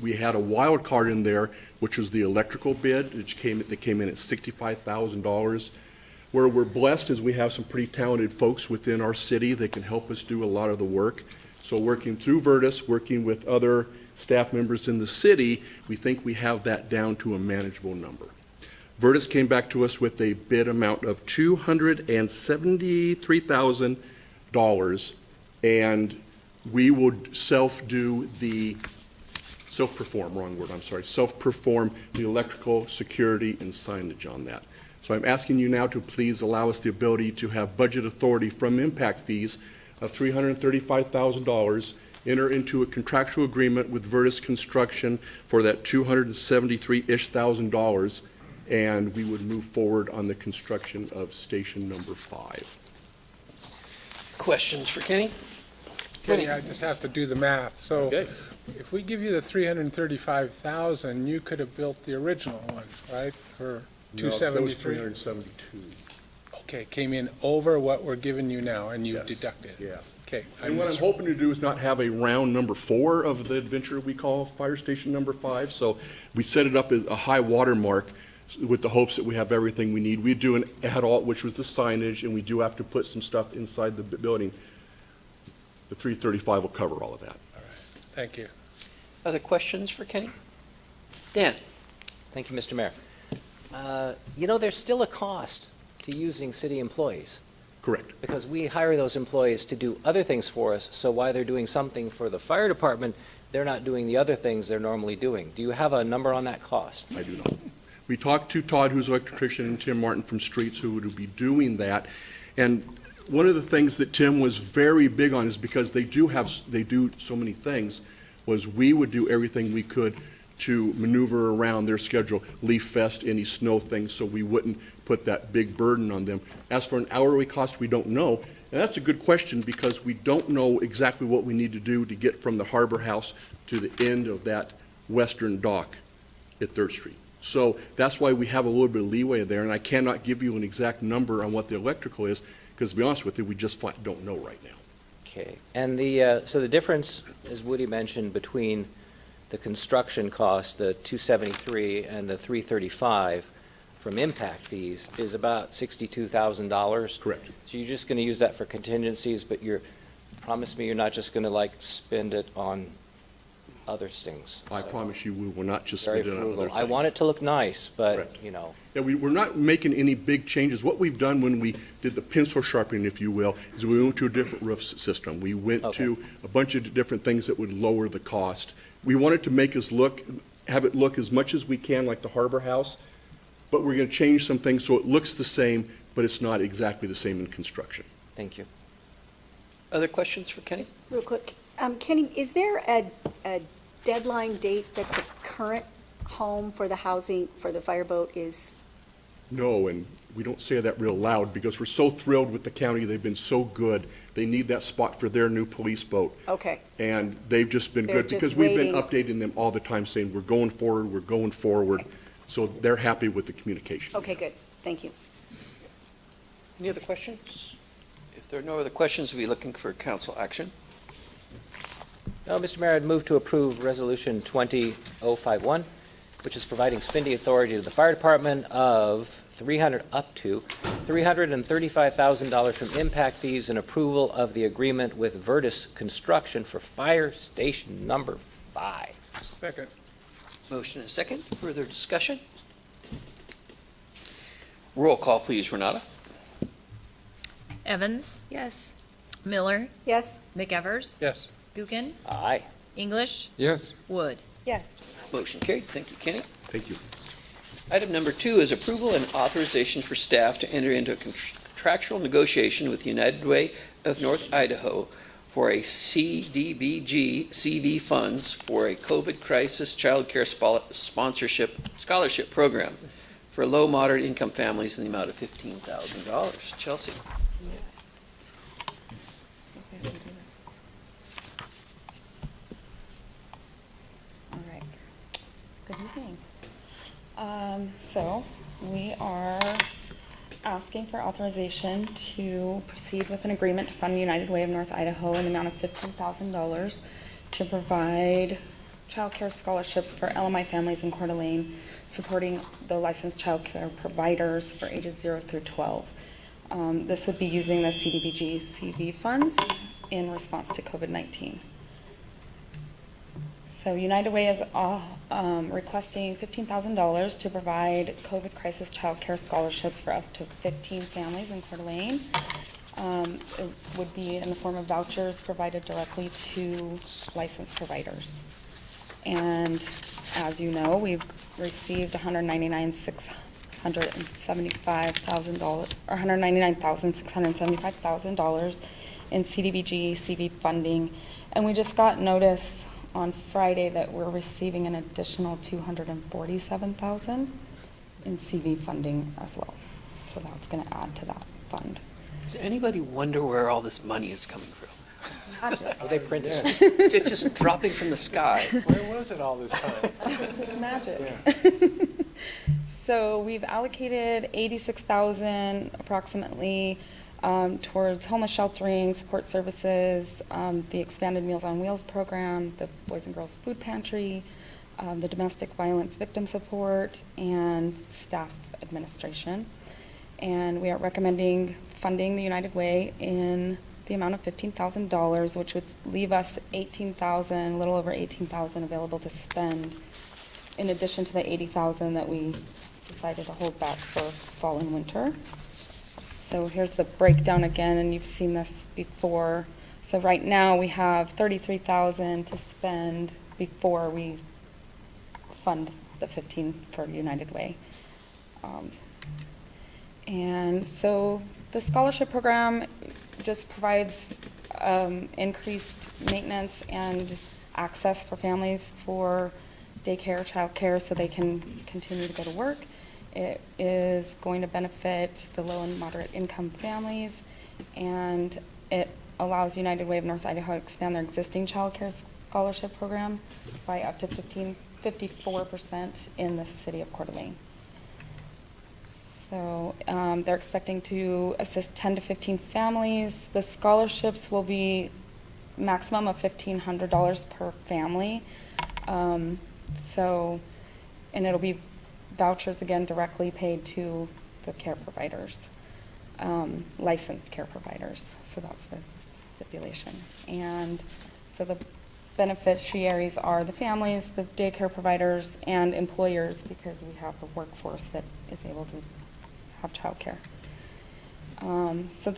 S13: We had a wild card in there, which was the electrical bid, which came in at $65,000. Where we're blessed is we have some pretty talented folks within our city that can help us do a lot of the work. So working through Veritas, working with other staff members in the city, we think we have that down to a manageable number. Veritas came back to us with a bid amount of $273,000, and we would self-perform the electrical, security, and signage on that. So I'm asking you now to please allow us the ability to have budget authority from impact fees of $335,000, enter into a contractual agreement with Veritas Construction for that $273-ish thousand, and we would move forward on the construction of station number 5.
S1: Questions for Kenny?
S7: Kenny, I just have to do the math. So
S13: Okay.
S7: if we give you the $335,000, you could have built the original one, right? For
S13: No, that was
S7: 273?
S13: 372.
S7: Okay, came in over what we're giving you now, and you
S13: Yes.
S7: deducted.
S13: Yeah.
S7: Okay.
S13: And what I'm hoping to do is not have a round number 4 of the adventure we call Fire Station number 5. So we set it up as a high water mark with the hopes that we have everything we need. We do an adult, which was the signage, and we do have to put some stuff inside the building. The 335 will cover all of that.
S7: Thank you.
S1: Other questions for Kenny? Dan?
S10: Thank you, Mr. Mayor. There's still a cost to using city employees,
S13: Correct.
S10: because we hire those employees to do other things for us, so while they're doing something for the fire department, they're not doing the other things they're normally doing. Do you have a number on that cost?
S13: I do not. We talked to Todd, who's an electrician, and Tim Martin from Streets, who would be doing that. And one of the things that Tim was very big on is because they do so many things, was we would do everything we could to maneuver around their schedule, leaf fest, any snow things, so we wouldn't put that big burden on them. As for an hourly cost, we don't know. And that's a good question because we don't know exactly what we need to do to get from the Harbor House to the end of that western dock at Third Street. So that's why we have a little bit of leeway there, and I cannot give you an exact number on what the electrical is, because to be honest with you, we just flat don't know right now.
S10: Okay, and so the difference, as Woody mentioned, between the construction cost, the 273 and the 335 from impact fees is about $62,000.
S13: Correct.
S10: So you're just going to use that for contingencies, but promise me you're not just going to like spend it on other things.
S13: I promise you, we will not just
S10: Very
S13: spend it on other
S10: frugal.
S13: things.
S10: I want it to look nice, but,
S13: Correct. Yeah, we're not making any big changes. What we've done when we did the pencil sharpening, if you will, is we went to a different roof system. We went
S10: Okay.
S13: to a bunch of different things that would lower the cost. We wanted to have it look as much as we can like the Harbor House, but we're going to change some things so it looks the same, but it's not exactly the same in construction.
S10: thank you.
S1: Other questions for Kenny?
S3: Real quick, Kenny, is there a deadline date that the current home for the housing for the fireboat is?
S13: No, and we don't say that real loud because we're so thrilled with the county. They've been so good. They need that spot for their new police boat.
S3: Okay,
S13: And they've just been
S3: They're
S13: good
S3: just
S13: because we've been
S3: waiting.
S13: updating them all the time saying, we're going forward, we're going forward. So they're happy with the communication.
S3: okay, good, thank you.
S1: Any other questions? If there are no other questions, we'll be looking for council action.
S10: No, Mr. Mayor, I'd move to approve Resolution 20051, which is providing spending authority to the fire department of up to $335,000 from impact fees and approval of the agreement with Vertus Construction for Fire Station Number 5.
S7: Second.
S1: Motion and a second. Further discussion? Roll call, please, Renata.
S2: Evans,
S9: Yes.
S2: Miller,
S3: Yes?
S2: McEvers,
S7: Yes.
S2: Guggen,
S10: Aye.
S2: English,
S5: Yes.
S2: Wood.
S11: Yes.
S1: Motion carried. Thank you, Kenny.
S13: Thank you.
S1: Item number 2 is approval and authorization for staff to enter into a contractual negotiation with United Way of North Idaho for a CDBG CV funds for a COVID crisis child care scholarship program for low, moderate income families in the amount of $15,000. Chelsea.
S14: All right. Good evening. So we are asking for authorization to proceed with an agreement to fund United Way of North Idaho in the amount of $15,000 to provide child care scholarships for LMI families in Coeur d'Alene, supporting the licensed child care providers for ages 0 through 12. This would be using the CDBG CV funds in response to COVID-19. So United Way is requesting $15,000 to provide COVID crisis child care scholarships for up to 15 families in Coeur d'Alene. It would be in the form of vouchers provided directly to licensed providers. And as you know, we've received $199,675,000 in CDBG CV funding, and we just got notice on Friday that we're receiving an additional $247,000 in CV funding as well. So that's going to add to that fund.
S1: Does anybody wonder where all this money is coming from?
S10: Are they printed?
S1: It's just dropping from the sky.
S7: Where was it all this time?
S14: It's just magic. So we've allocated $86,000 approximately towards homeless sheltering, support services, the expanded Meals on Wheels program, the Boys and Girls Food Pantry, the domestic violence victim support, and staff administration. And we are recommending funding the United Way in the amount of $15,000, which would leave us a little over $18,000 available to spend, in addition to the $80,000 that we decided to hold back for fall and winter. So here's the breakdown again, and you've seen this before. So right now we have $33,000 to spend before we fund the 15 for United Way. And so the scholarship program just provides increased maintenance and access for families for daycare, childcare, so they can continue to go to work. It is going to benefit the low and moderate income families, and it allows United Way of North Idaho to expand their existing child care scholarship program by up to 54% in the city of Coeur d'Alene. So they're expecting to assist 10 to 15 families. The scholarships will be maximum of $1,500 per family. And it'll be vouchers, again, directly paid to the care providers, licensed care providers. So that's the stipulation. And so the beneficiaries are the families, the daycare providers, and employers, because we have a workforce that is able to have childcare. So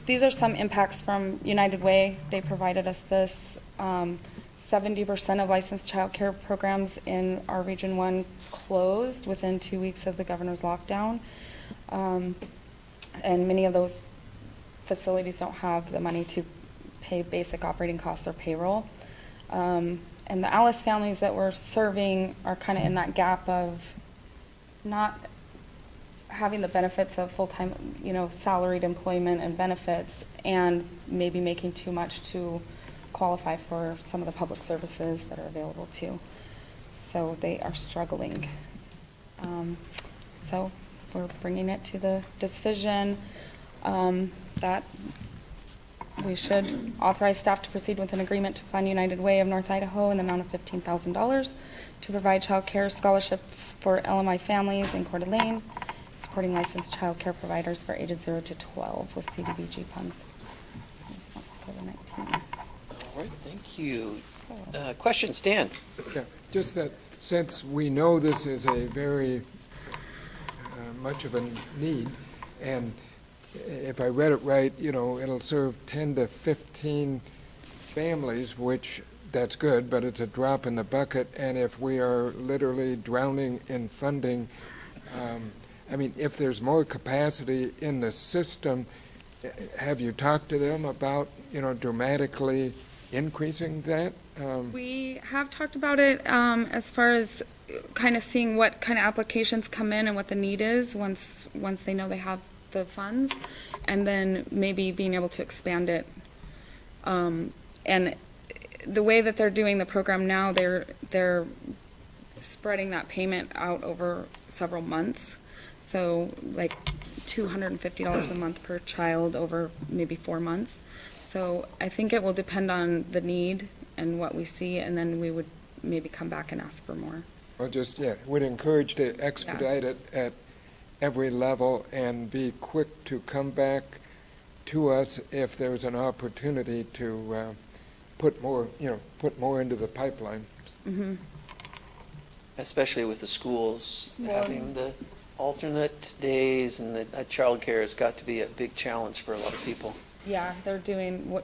S14: these are some impacts from United Way. They provided us this. 70% of licensed childcare programs in our Region 1 closed within 2 weeks of the governor's lockdown. And many of those facilities don't have the money to pay basic operating costs or payroll. And the Alice families that we're serving are kind of in that gap of not having the benefits of full-time, salaried employment and benefits, and maybe making too much to qualify for some of the public services that are available too. So they are struggling. So we're bringing it to the decision that we should authorize staff to proceed with an agreement to fund United Way of North Idaho in the amount of $15,000 to provide child care scholarships for LMI families in Coeur d'Alene, supporting licensed child care providers for ages 0 to 12 with CDBG funds in response to COVID-19.
S1: All right, thank you. Questions, Dan?
S5: Yeah, just that since we know this is a very much of a need, and if I read it right, it'll serve 10 to 15 families, which that's good, but it's a drop in the bucket. And if we are literally drowning in funding, if there's more capacity in the system, have you talked to them about, dramatically increasing that?
S14: We have talked about it as far as kind of seeing what kind of applications come in and what the need is once they know they have the funds, and then maybe being able to expand it. And the way that they're doing the program now, they're spreading that payment out over several months. So like $250 a month per child over maybe 4 months. So I think it will depend on the need and what we see, and then we would maybe come back and ask for more.
S5: Well, would encourage to expedite it at every level and be quick to come back to us if there's an opportunity to put more into the pipeline.
S14: Mm-hmm.
S1: Especially with the schools having the alternate days, and that childcare has got to be a big challenge for a lot of people.
S14: Yeah, they're doing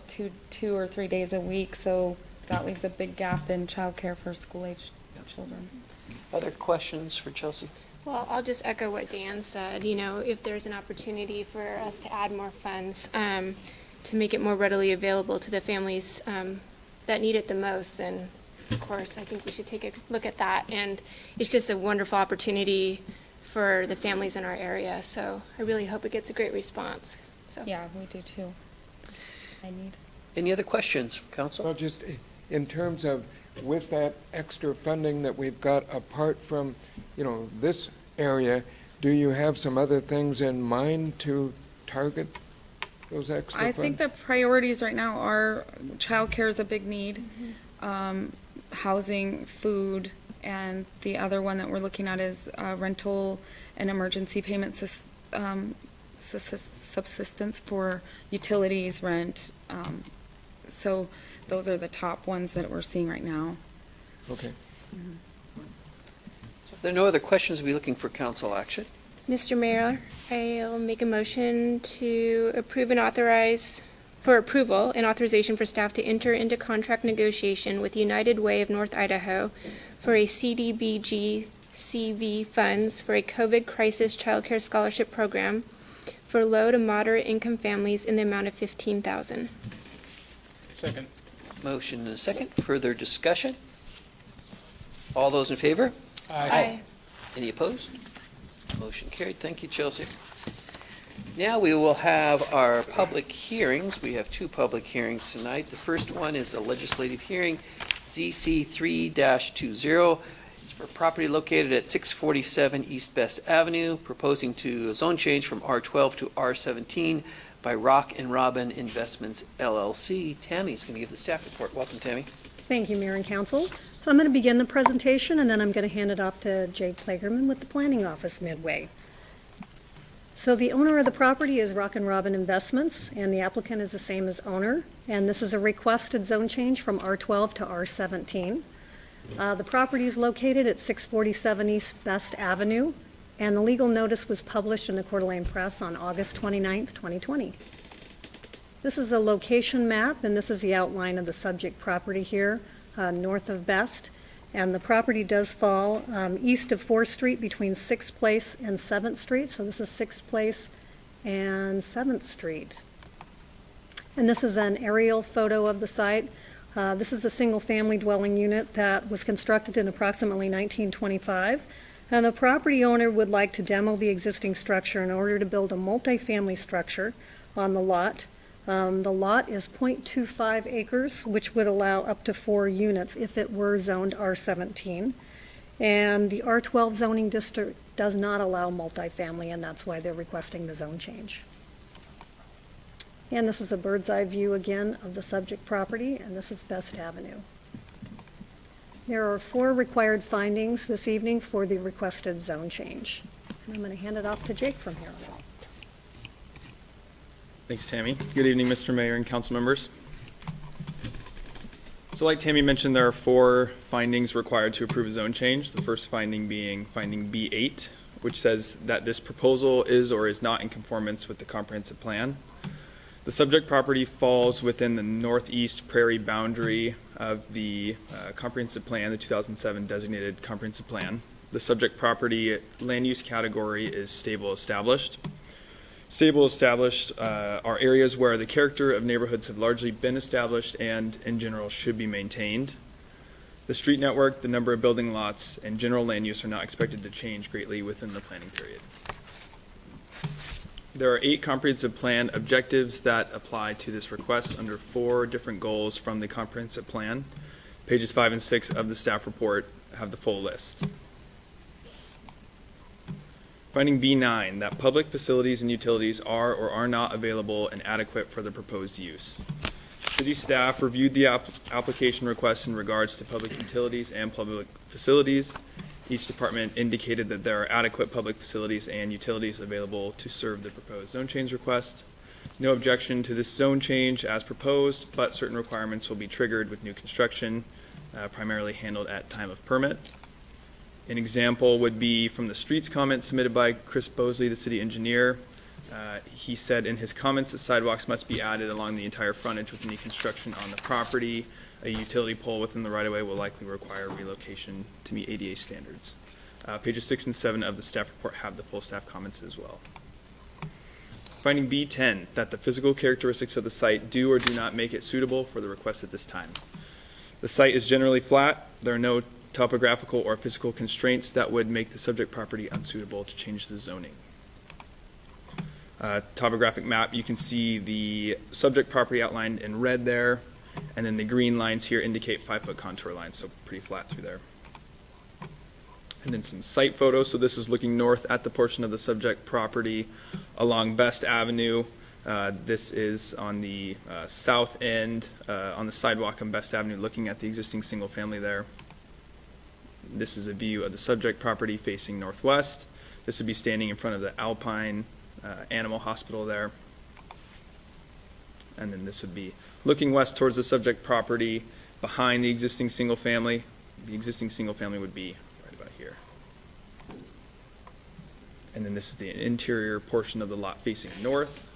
S14: two or 3 days a week, so that leaves a big gap in childcare for school-aged children.
S1: Other questions for Chelsea?
S9: Well, I'll just echo what Dan said. If there's an opportunity for us to add more funds to make it more readily available to the families that need it the most, then of course I think we should take a look at that. And it's just a wonderful opportunity for the families in our area. So I really hope it gets a great response. So
S14: Yeah, we do too.
S1: Any other questions from council?
S5: Well, just in terms of with that extra funding that we've got apart from, this area, do you have some other things in mind to target those extra funds?
S14: I think the priorities right now are childcare is a big need, housing, food, and the other one that we're looking at is rental and emergency payment subsistence for utilities, rent. So those are the top ones that we're seeing right now.
S5: Okay.
S1: If there are no other questions, we'll be looking for council action.
S9: Mr. Mayor, I'll make a motion to approve and authorize for approval and authorization for staff to enter into contract negotiation with United Way of North Idaho for a CDBG CV funds for a COVID crisis childcare scholarship program for low to moderate income families in the amount of $15,000.
S7: Second.
S1: Motion and a second. Further discussion? All those in favor?
S9: Aye.
S1: Any opposed? Motion carried. Thank you, Chelsea. Now we will have our public hearings. We have two public hearings tonight. The first one is a legislative hearing, ZC 3-20. It's for property located at 647 East Best Avenue, proposing to a zone change from R12 to R17 by Rock and Robin Investments LLC. Tammy's going to give the staff report. Welcome, Tammy.
S15: Thank you, Mayor and Council. So I'm going to begin the presentation, and then I'm going to hand it off to Jake Plagerman with the Planning Office midway. So the owner of the property is Rock and Robin Investments, and the applicant is the same as owner. And this is a requested zone change from R12 to R17. The property is located at 647 East Best Avenue, and the legal notice was published in the Coeur d'Alene Press on August 29th, 2020. This is a location map, and this is the outline of the subject property here, north of Best. And the property does fall east of 4th Street between 6th Place and 7th Street. So this is 6th Place and 7th Street. And this is an aerial photo of the site. This is a single-family dwelling unit that was constructed in approximately 1925. And the property owner would like to demo the existing structure in order to build a multifamily structure on the lot. The lot is 0.25 acres, which would allow up to 4 units if it were zoned R17. And the R12 zoning district does not allow multifamily, and that's why they're requesting the zone change. And this is a bird's eye view again of the subject property, and this is Best Avenue. There are 4 required findings this evening for the requested zone change. And I'm going to hand it off to Jake from here on out.
S16: Thanks, Tammy. Good evening, Mr. Mayor and council members. So like Tammy mentioned, there are 4 findings required to approve a zone change. The first finding being finding B8, which says that this proposal is or is not in conformance with the comprehensive plan. The subject property falls within the northeast prairie boundary of the comprehensive plan, the 2007 designated comprehensive plan. The subject property land use category is stable established. Stable established are areas where the character of neighborhoods have largely been established and, in general, should be maintained. The street network, the number of building lots, and general land use are not expected to change greatly within the planning period. There are 8 comprehensive plan objectives that apply to this request under 4 different goals from the comprehensive plan. Pages 5 and 6 of the staff report have the full list. Finding B9, that public facilities and utilities are or are not available and adequate for the proposed use. City staff reviewed the application request in regards to public utilities and public facilities. Each department indicated that there are adequate public facilities and utilities available to serve the proposed zone change request. No objection to this zone change as proposed, but certain requirements will be triggered with new construction, primarily handled at time of permit. An example would be from the streets comment submitted by Chris Bosley, the city engineer. He said in his comments that sidewalks must be added along the entire frontage with any construction on the property. A utility pole within the right-of-way will likely require relocation to meet ADA standards. Pages 6 and 7 of the staff report have the full staff comments as well. Finding B10, that the physical characteristics of the site do or do not make it suitable for the request at this time. The site is generally flat. There are no topographical or physical constraints that would make the subject property unsuitable to change the zoning. Topographic map, you can see the subject property outlined in red there, and then the green lines here indicate 5-foot contour lines, so pretty flat through there. And then some site photos. So this is looking north at the portion of the subject property along Best Avenue. This is on the south end, on the sidewalk on Best Avenue, looking at the existing single family there. This is a view of the subject property facing northwest. This would be standing in front of the Alpine Animal Hospital there. And then this would be looking west towards the subject property behind the existing single family. The existing single family would be right about here. And then this is the interior portion of the lot facing north.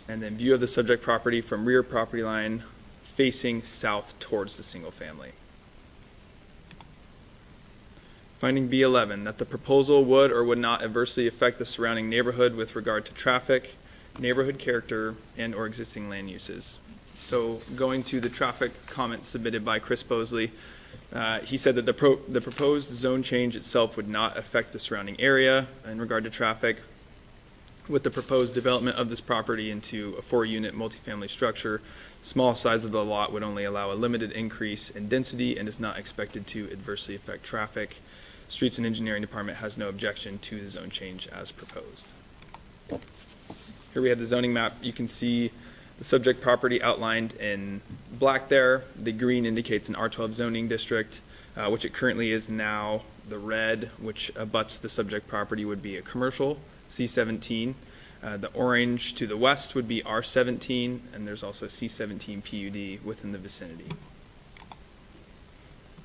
S16: And then view of the subject property from rear property line facing south towards the single family. Finding B11, that the proposal would or would not adversely affect the surrounding neighborhood with regard to traffic, neighborhood character, and or existing land uses. So going to the traffic comment submitted by Chris Bosley, He said that the proposed zone change itself would not affect the surrounding area in regard to traffic. With the proposed development of this property into a 4-unit multifamily structure, small size of the lot would only allow a limited increase in density and is not expected to adversely affect traffic. Streets and Engineering Department has no objection to the zone change as proposed. Here we have the zoning map. You can see the subject property outlined in black there. The green indicates an R12 zoning district, which it currently is now. The red, which abuts the subject property, would be a commercial, C17. The orange to the west would be R17, and there's also C17 PUD within the vicinity.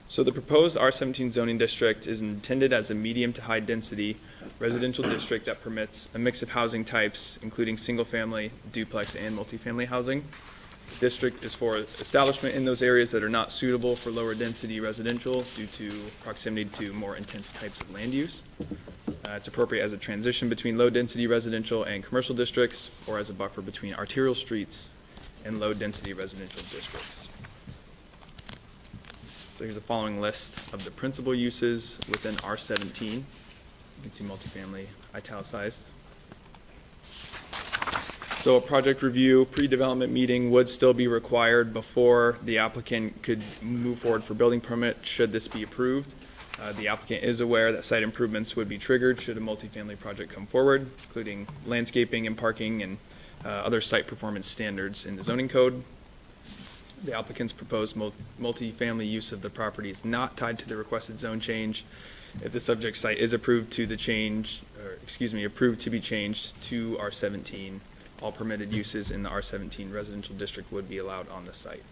S16: So the proposed R17 zoning district is intended as a medium to high density residential district that permits a mix of housing types, including single-family, duplex, and multifamily housing. The district is for establishment in those areas that are not suitable for lower density residential due to proximity to more intense types of land use. It's appropriate as a transition between low density residential and commercial districts, or as a buffer between arterial streets and low density residential districts. So here's a following list of the principal uses within R17. You can see multifamily italicized. So a project review pre-development meeting would still be required before the applicant could move forward for building permit should this be approved. The applicant is aware that site improvements would be triggered should a multifamily project come forward, including landscaping and parking and other site performance standards in the zoning code. The applicant's proposed multifamily use of the property is not tied to the requested zone change. If the subject site is approved to be changed to R17, all permitted uses in the R17 residential district would be allowed on the site.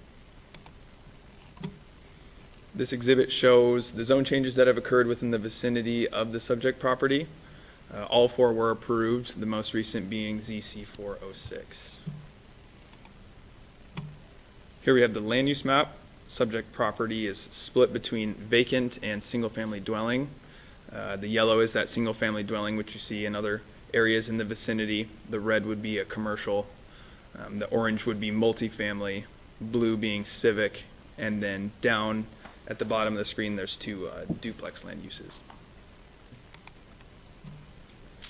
S16: This exhibit shows the zone changes that have occurred within the vicinity of the subject property. All 4 were approved, the most recent being ZC 406. Here we have the land use map. Subject property is split between vacant and single-family dwelling. The yellow is that single-family dwelling, which you see in other areas in the vicinity. The red would be a commercial. The orange would be multifamily, blue being civic, and then down at the bottom of the screen, there's 2 duplex land uses.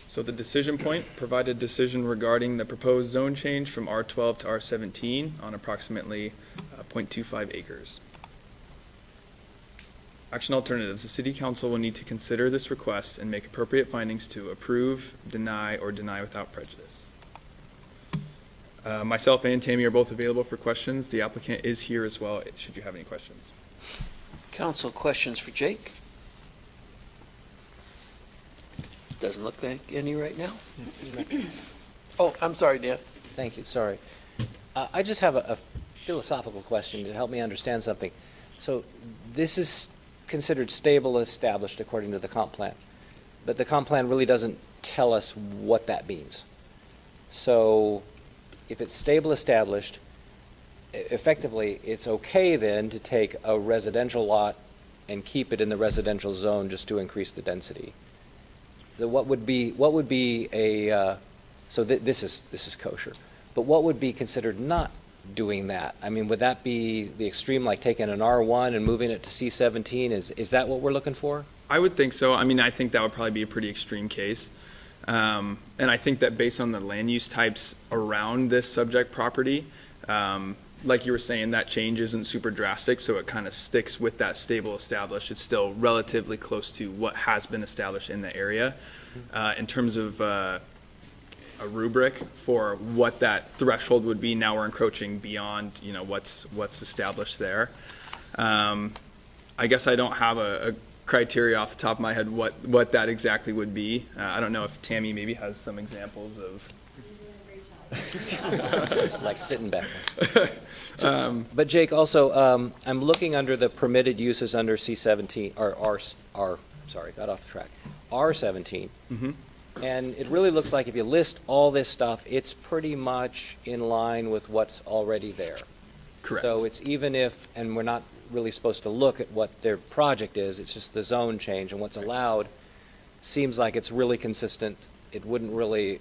S16: So the decision point, provide a decision regarding the proposed zone change from R12 to R17 on approximately 0.25 acres. Action alternatives. The City Council will need to consider this request and make appropriate findings to approve, deny, or deny without prejudice. Myself and Tammy are both available for questions. The applicant is here as well, should you have any questions.
S1: Council, questions for Jake? Doesn't look like any right now. Oh, I'm sorry, Dan.
S10: Thank you, sorry. I just have a philosophical question to help me understand something. So this is considered stable established according to the comp plan, but the comp plan really doesn't tell us what that means. So if it's stable established, effectively, it's okay then to take a residential lot and keep it in the residential zone just to increase the density. So what would be a, this is kosher, but what would be considered not doing that? I mean, would that be the extreme, like taking an R1 and moving it to C17? Is that what we're looking for?
S16: I would think so. I mean, I think that would probably be a pretty extreme case. And I think that based on the land use types around this subject property, like you were saying, that change isn't super drastic, so it kind of sticks with that stable established. It's still relatively close to what has been established in the area. In terms of a rubric for what that threshold would be, now we're encroaching beyond, what's established there. I guess I don't have a criteria off the top of my head what that exactly would be. I don't know if Tammy maybe has some examples of.
S10: Like sitting back there. But Jake, also, I'm looking under the permitted uses under C17, or sorry, got off the track, R17.
S16: Mm-hmm.
S10: And it really looks like if you list all this stuff, it's pretty much in line with what's already there.
S16: Correct.
S10: So it's even if, and we're not really supposed to look at what their project is, it's just the zone change, and what's allowed seems like it's really consistent. It wouldn't really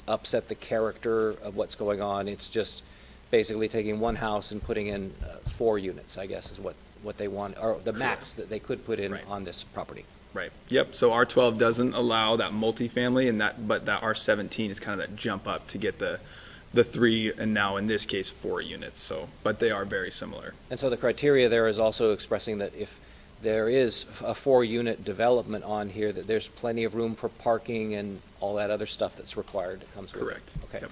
S10: upset the character of what's going on. It's just basically taking one house and putting in 4 units, I guess, is what they want, or the max that they could put in
S16: Right.
S10: on this property.
S16: Right, yep, so R12 doesn't allow that multifamily, and but that R17 is kind of that jump up to get the 3, and now in this case, 4 units, so, but they are very similar.
S10: And so the criteria there is also expressing that if there is a 4-unit development on here, that there's plenty of room for parking and all that other stuff that's required that comes with it.
S16: Correct.
S10: Okay.
S16: Yep.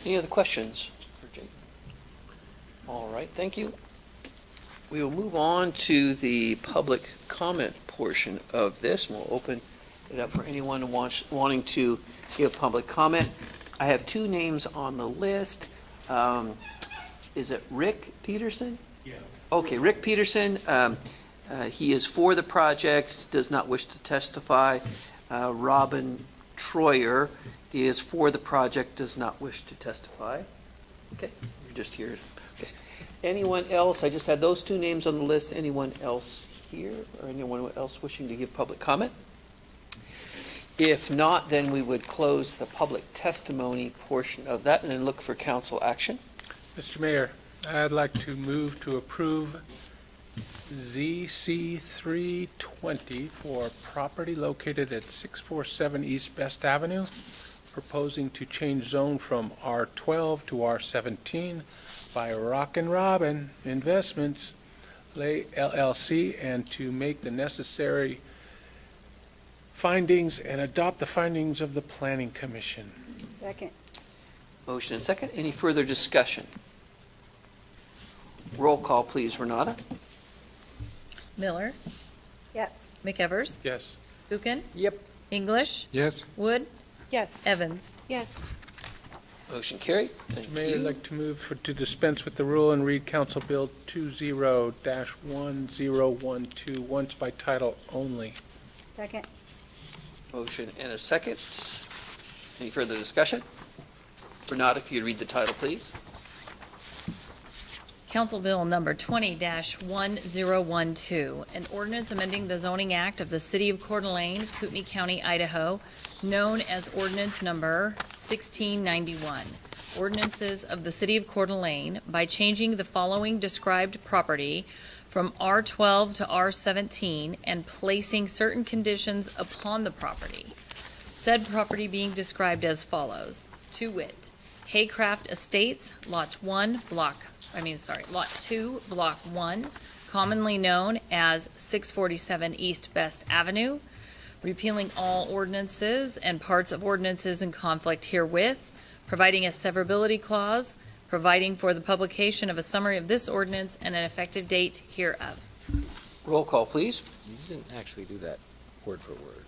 S1: Any other questions for Jake? All right, thank you. We will move on to the public comment portion of this. We'll open it up for anyone wanting to give public comment. I have 2 names on the list. Is it Rick Peterson?
S12: Yeah.
S1: Okay, Rick Peterson. He is for the project, does not wish to testify. Robin Troyer is for the project, does not wish to testify. Okay, you're just here. Okay. Anyone else? I just had those 2 names on the list. Anyone else here or anyone else wishing to give public comment? If not, then we would close the public testimony portion of that and then look for council action.
S7: Mr. Mayor, I'd like to move to approve ZC 320 for property located at 647 East Best Avenue, proposing to change zone from R12 to R17 by Rockin' Robin Investments LLC, and to make the necessary findings and adopt the findings of the Planning Commission.
S3: Second.
S1: Motion and second. Any further discussion? Roll call, please, Renata.
S2: Miller,
S3: Yes.
S2: McEvers,
S7: Yes.
S2: Buchan,
S10: Yep.
S2: English,
S5: Yes.
S2: Wood,
S11: Yes.
S2: Evans.
S9: Yes.
S1: Motion carried. Thank
S7: Mayor, I'd
S1: you.
S7: like to move to dispense with the rule and read Council Bill 20-1012 once by title only.
S3: Second.
S1: Motion and a second. Any further discussion? Renata, if you'd read the title, please.
S2: Council Bill number 20-1012, an ordinance amending the zoning act of the City of Coeur d'Alene, Kootenai County, Idaho, known as ordinance number 1691. Ordinances of the City of Coeur d'Alene by changing the following described property from R12 to R17 and placing certain conditions upon the property. Said property being described as follows, to wit, Haycraft Estates, Lot 2, Block 1, commonly known as 647 East Best Avenue, repealing all ordinances and parts of ordinances in conflict herewith, providing a severability clause, providing for the publication of a summary of this ordinance and an effective date hereof.
S1: Roll call, please.
S10: You didn't actually do that word for word.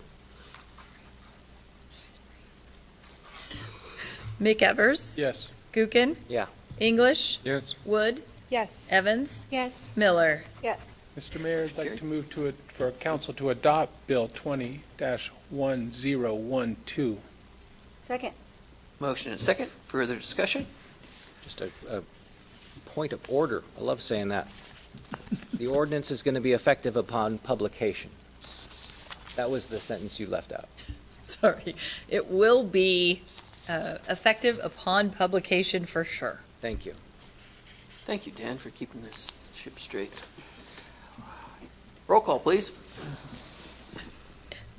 S2: McEvers,
S7: Yes.
S2: Gookin,
S10: Yeah.
S2: English,
S5: Yes.
S2: Wood,
S11: Yes.
S2: Evans,
S9: Yes.
S2: Miller.
S3: Yes.
S7: Mr. Mayor, I'd like to move for council to adopt Bill 20-1012.
S3: Second.
S1: Motion and second. Further discussion?
S10: Just a point of order. I love saying that. The ordinance is going to be effective upon publication. That was the sentence you left out.
S2: Sorry. It will be effective upon publication for sure.
S10: Thank you.
S1: Thank you, Dan, for keeping this ship straight. Roll call, please.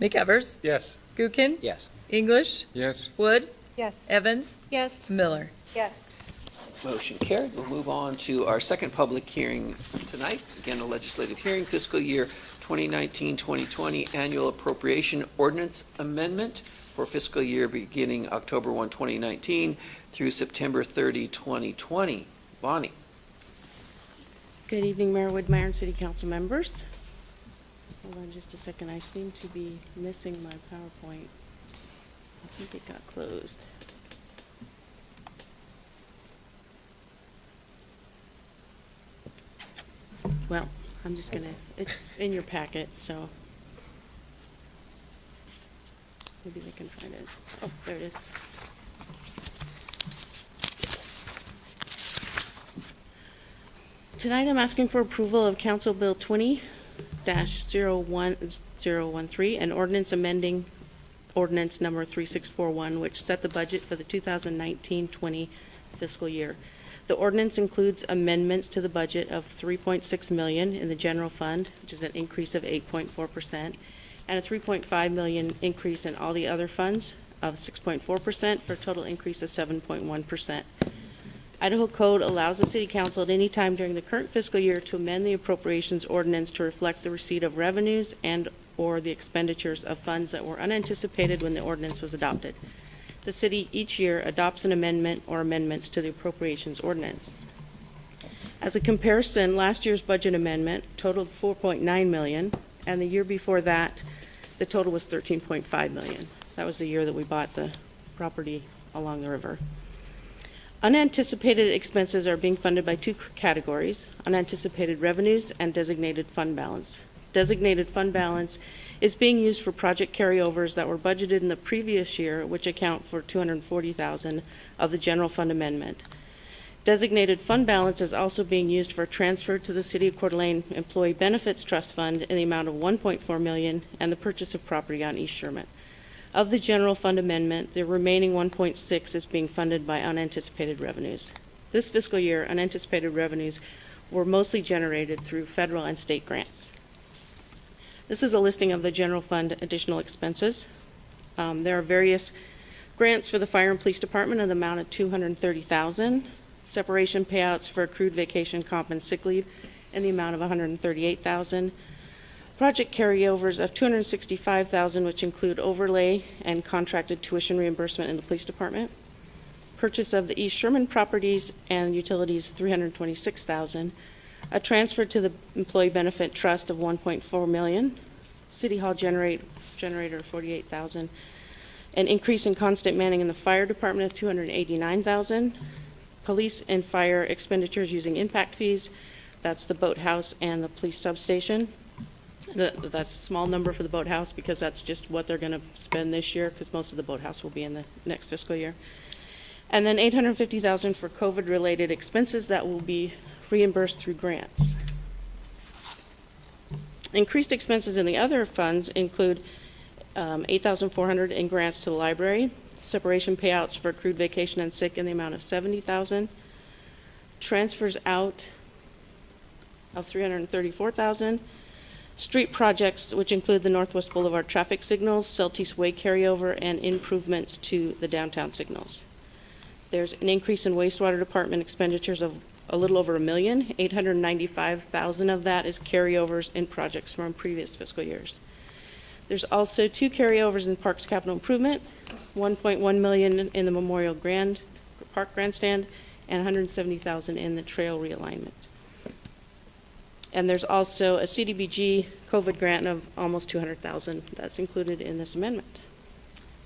S2: McEvers,
S7: Yes.
S2: Gookin,
S10: Yes.
S2: English,
S5: Yes.
S2: Wood,
S11: Yes.
S2: Evans,
S9: Yes.
S2: Miller.
S3: Yes.
S1: Motion carried. We'll move on to our second public hearing tonight. Again, a legislative hearing, fiscal year 2019-2020 annual appropriation ordinance amendment for fiscal year beginning October 1, 2019 through September 30, 2020. Bonnie.
S17: Good evening, Mayor Woodmeyer and City Council members. Hold on just a second, I seem to be missing my PowerPoint. I think it got closed. Well, I'm just gonna, it's in your packet, so. Maybe they can find it. Oh, there it is. Tonight, I'm asking for approval of Council Bill 20-01013, an ordinance amending ordinance number 3641, which set the budget for the 2019-20 fiscal year. The ordinance includes amendments to the budget of $3.6 million in the general fund, which is an increase of 8.4%, and a $3.5 million increase in all the other funds of 6.4%, for a total increase of 7.1%. Idaho Code allows the City Council at any time during the current fiscal year to amend the appropriations ordinance to reflect the receipt of revenues and/or the expenditures of funds that were unanticipated when the ordinance was adopted. The city each year adopts an amendment or amendments to the appropriations ordinance. As a comparison, last year's budget amendment totaled $4.9 million, and the year before that, the total was $13.5 million. That was the year that we bought the property along the river. Unanticipated expenses are being funded by two categories: unanticipated revenues and designated fund balance. Designated fund balance is being used for project carryovers that were budgeted in the previous year, which account for $240,000 of the general fund amendment. Designated fund balance is also being used for transfer to the City of Coeur d'Alene Employee Benefits Trust Fund in the amount of $1.4 million and the purchase of property on East Sherman. Of the general fund amendment, the remaining 1.6 is being funded by unanticipated revenues. This fiscal year, unanticipated revenues were mostly generated through federal and state grants. This is a listing of the general fund additional expenses. There are various grants for the fire and police department in the amount of $230,000, separation payouts for accrued vacation comp and sick leave in the amount of $138,000, project carryovers of $265,000, which include overlay and contracted tuition reimbursement in the police department, purchase of the East Sherman properties and utilities, $326,000, a transfer to the Employee Benefit Trust of $1.4 million, City Hall generator of $48,000, an increase in constant manning in the fire department of $289,000, police and fire expenditures using impact fees, that's the boathouse and the police substation. That's a small number for the boathouse because that's just what they're going to spend this year, because most of the boathouse will be in the next fiscal year. And then $850,000 for COVID-related expenses that will be reimbursed through grants. Increased expenses in the other funds include $8,400 in grants to the library, separation payouts for accrued vacation and sick in the amount of $70,000, transfers out of $334,000, street projects, which include the Northwest Boulevard traffic signals, Celtice Way carryover, and improvements to the downtown signals. There's an increase in wastewater department expenditures of a little over $1 million. $895,000 of that is carryovers in projects from previous fiscal years. There's also two carryovers in Parks Capital Improvement, $1.1 million in the Memorial Park Grandstand, and $170,000 in the trail realignment. And there's also a CDBG COVID grant of almost $200,000 that's included in this amendment.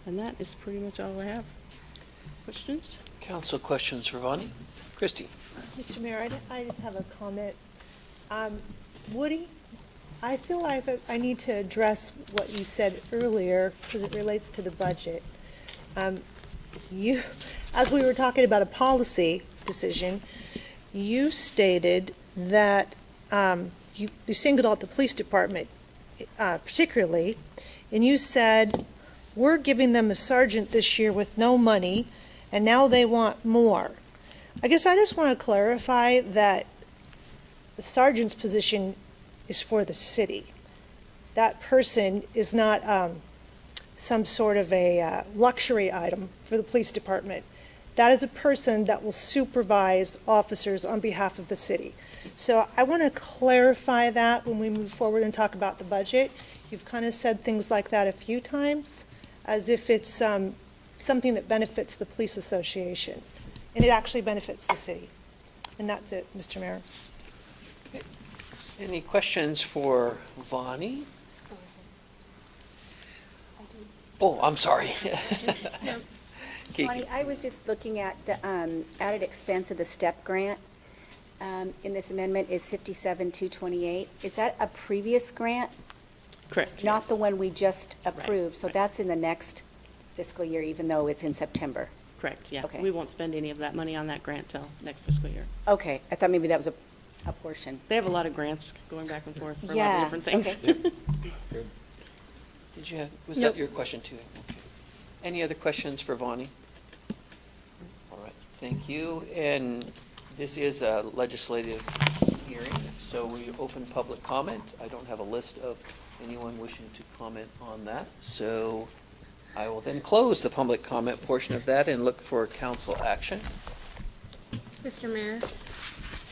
S17: And that is pretty much all I have. Questions?
S1: Council questions for Vonnie? Christie?
S11: Mr. Mayor, I just have a comment. Woody, I feel like I need to address what you said earlier because it relates to the budget. As we were talking about a policy decision, you stated that you singled out the police department particularly, and you said, we're giving them a sergeant this year with no money, and now they want more. I guess I just want to clarify that the sergeant's position is for the city. That person is not some sort of a luxury item for the police department. That is a person that will supervise officers on behalf of the city. So I want to clarify that when we move forward and talk about the budget. You've kind of said things like that a few times, as if it's something that benefits the police association. And it actually benefits the city. And that's it, Mr. Mayor.
S1: Any questions for Vonnie? Oh, I'm sorry. Kiki.
S3: Bonnie, I was just looking at the added expense of the STEP grant. In this amendment is $57,228. Is that a previous grant?
S17: Correct.
S3: Not
S17: yes.
S3: the one we just approved? So
S17: right.
S3: that's in the next fiscal year, even though it's in September?
S17: Correct, yeah.
S3: Okay.
S17: We won't spend any of that money on that grant till next fiscal year.
S3: Okay, I thought maybe that was a portion.
S17: They have a lot of grants going back and forth for a lot
S3: Yeah,
S17: of different things.
S3: okay.
S1: Did you have, was
S3: Nope.
S1: that your question too? Okay. Any other questions for Vonnie? All right, thank you. And This is a legislative hearing, so we open public comment. I don't have a list of anyone wishing to comment on that, so I will then close the public comment portion of that and look for council action.
S9: Mr. Mayor,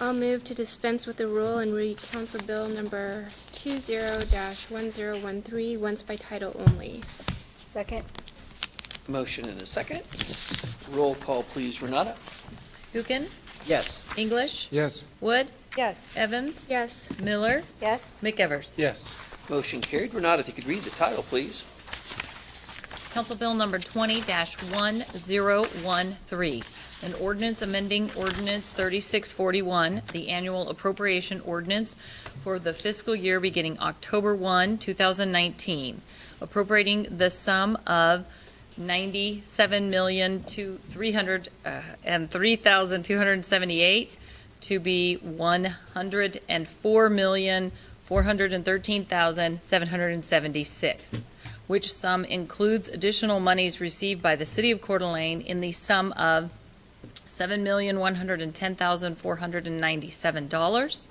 S9: I'll move to dispense with the rule and read Council Bill number 20-1013 once by title only.
S3: Second?
S1: Motion and a second. Roll call, please, Renata.
S2: Gookin,
S10: Yes.
S2: English,
S5: Yes.
S2: Wood,
S11: Yes.
S2: Evans,
S9: Yes.
S2: Miller,
S3: Yes?
S2: McEvers.
S7: Yes.
S1: Motion carried. Renata, if you could read the title, please.
S2: Council Bill number 20-1013, an ordinance amending ordinance 3641, the annual appropriation ordinance for the fiscal year beginning October 1, 2019, appropriating the sum of $97,303,278 to be $104,413,776. Which sum includes additional monies received by the City of Coeur d'Alene in the sum of $7,110,497.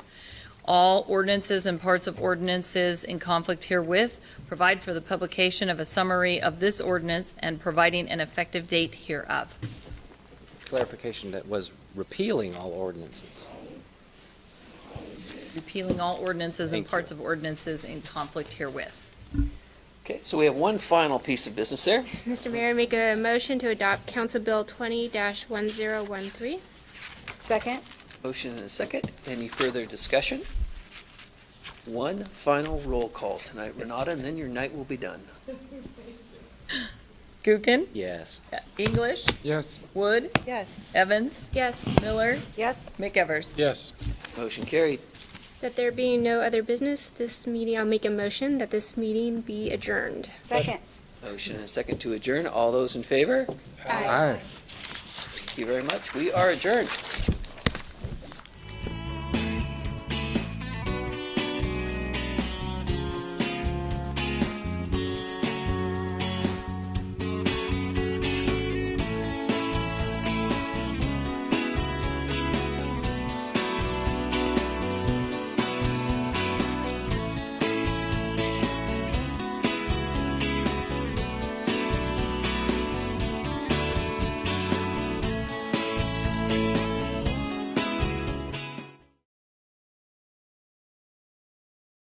S2: All ordinances and parts of ordinances in conflict herewith provide for the publication of a summary of this ordinance and providing an effective date hereof.
S10: Clarification, that was repealing all ordinances.
S2: Repealing all ordinances and
S10: Thank you.
S2: parts of ordinances in conflict herewith.
S1: Okay, so we have one final piece of business there.
S9: Mr. Mayor, make a motion to adopt Council Bill 20-1013.
S3: Second?
S1: Motion and a second. Any further discussion? One final roll call tonight, Renata, and then your night will be done.
S2: Gookin,
S10: Yes.
S2: English,
S5: Yes.
S2: Wood,
S11: Yes.
S2: Evans,
S9: Yes.
S2: Miller,
S3: Yes?
S2: McEvers.
S7: Yes.
S1: Motion carried.
S9: That there being no other business, this meeting, I'll make a motion that this meeting be adjourned.
S3: Second?
S1: Motion and a second to adjourn. All those in favor?
S5: Aye.
S1: Thank you very much. We are adjourned.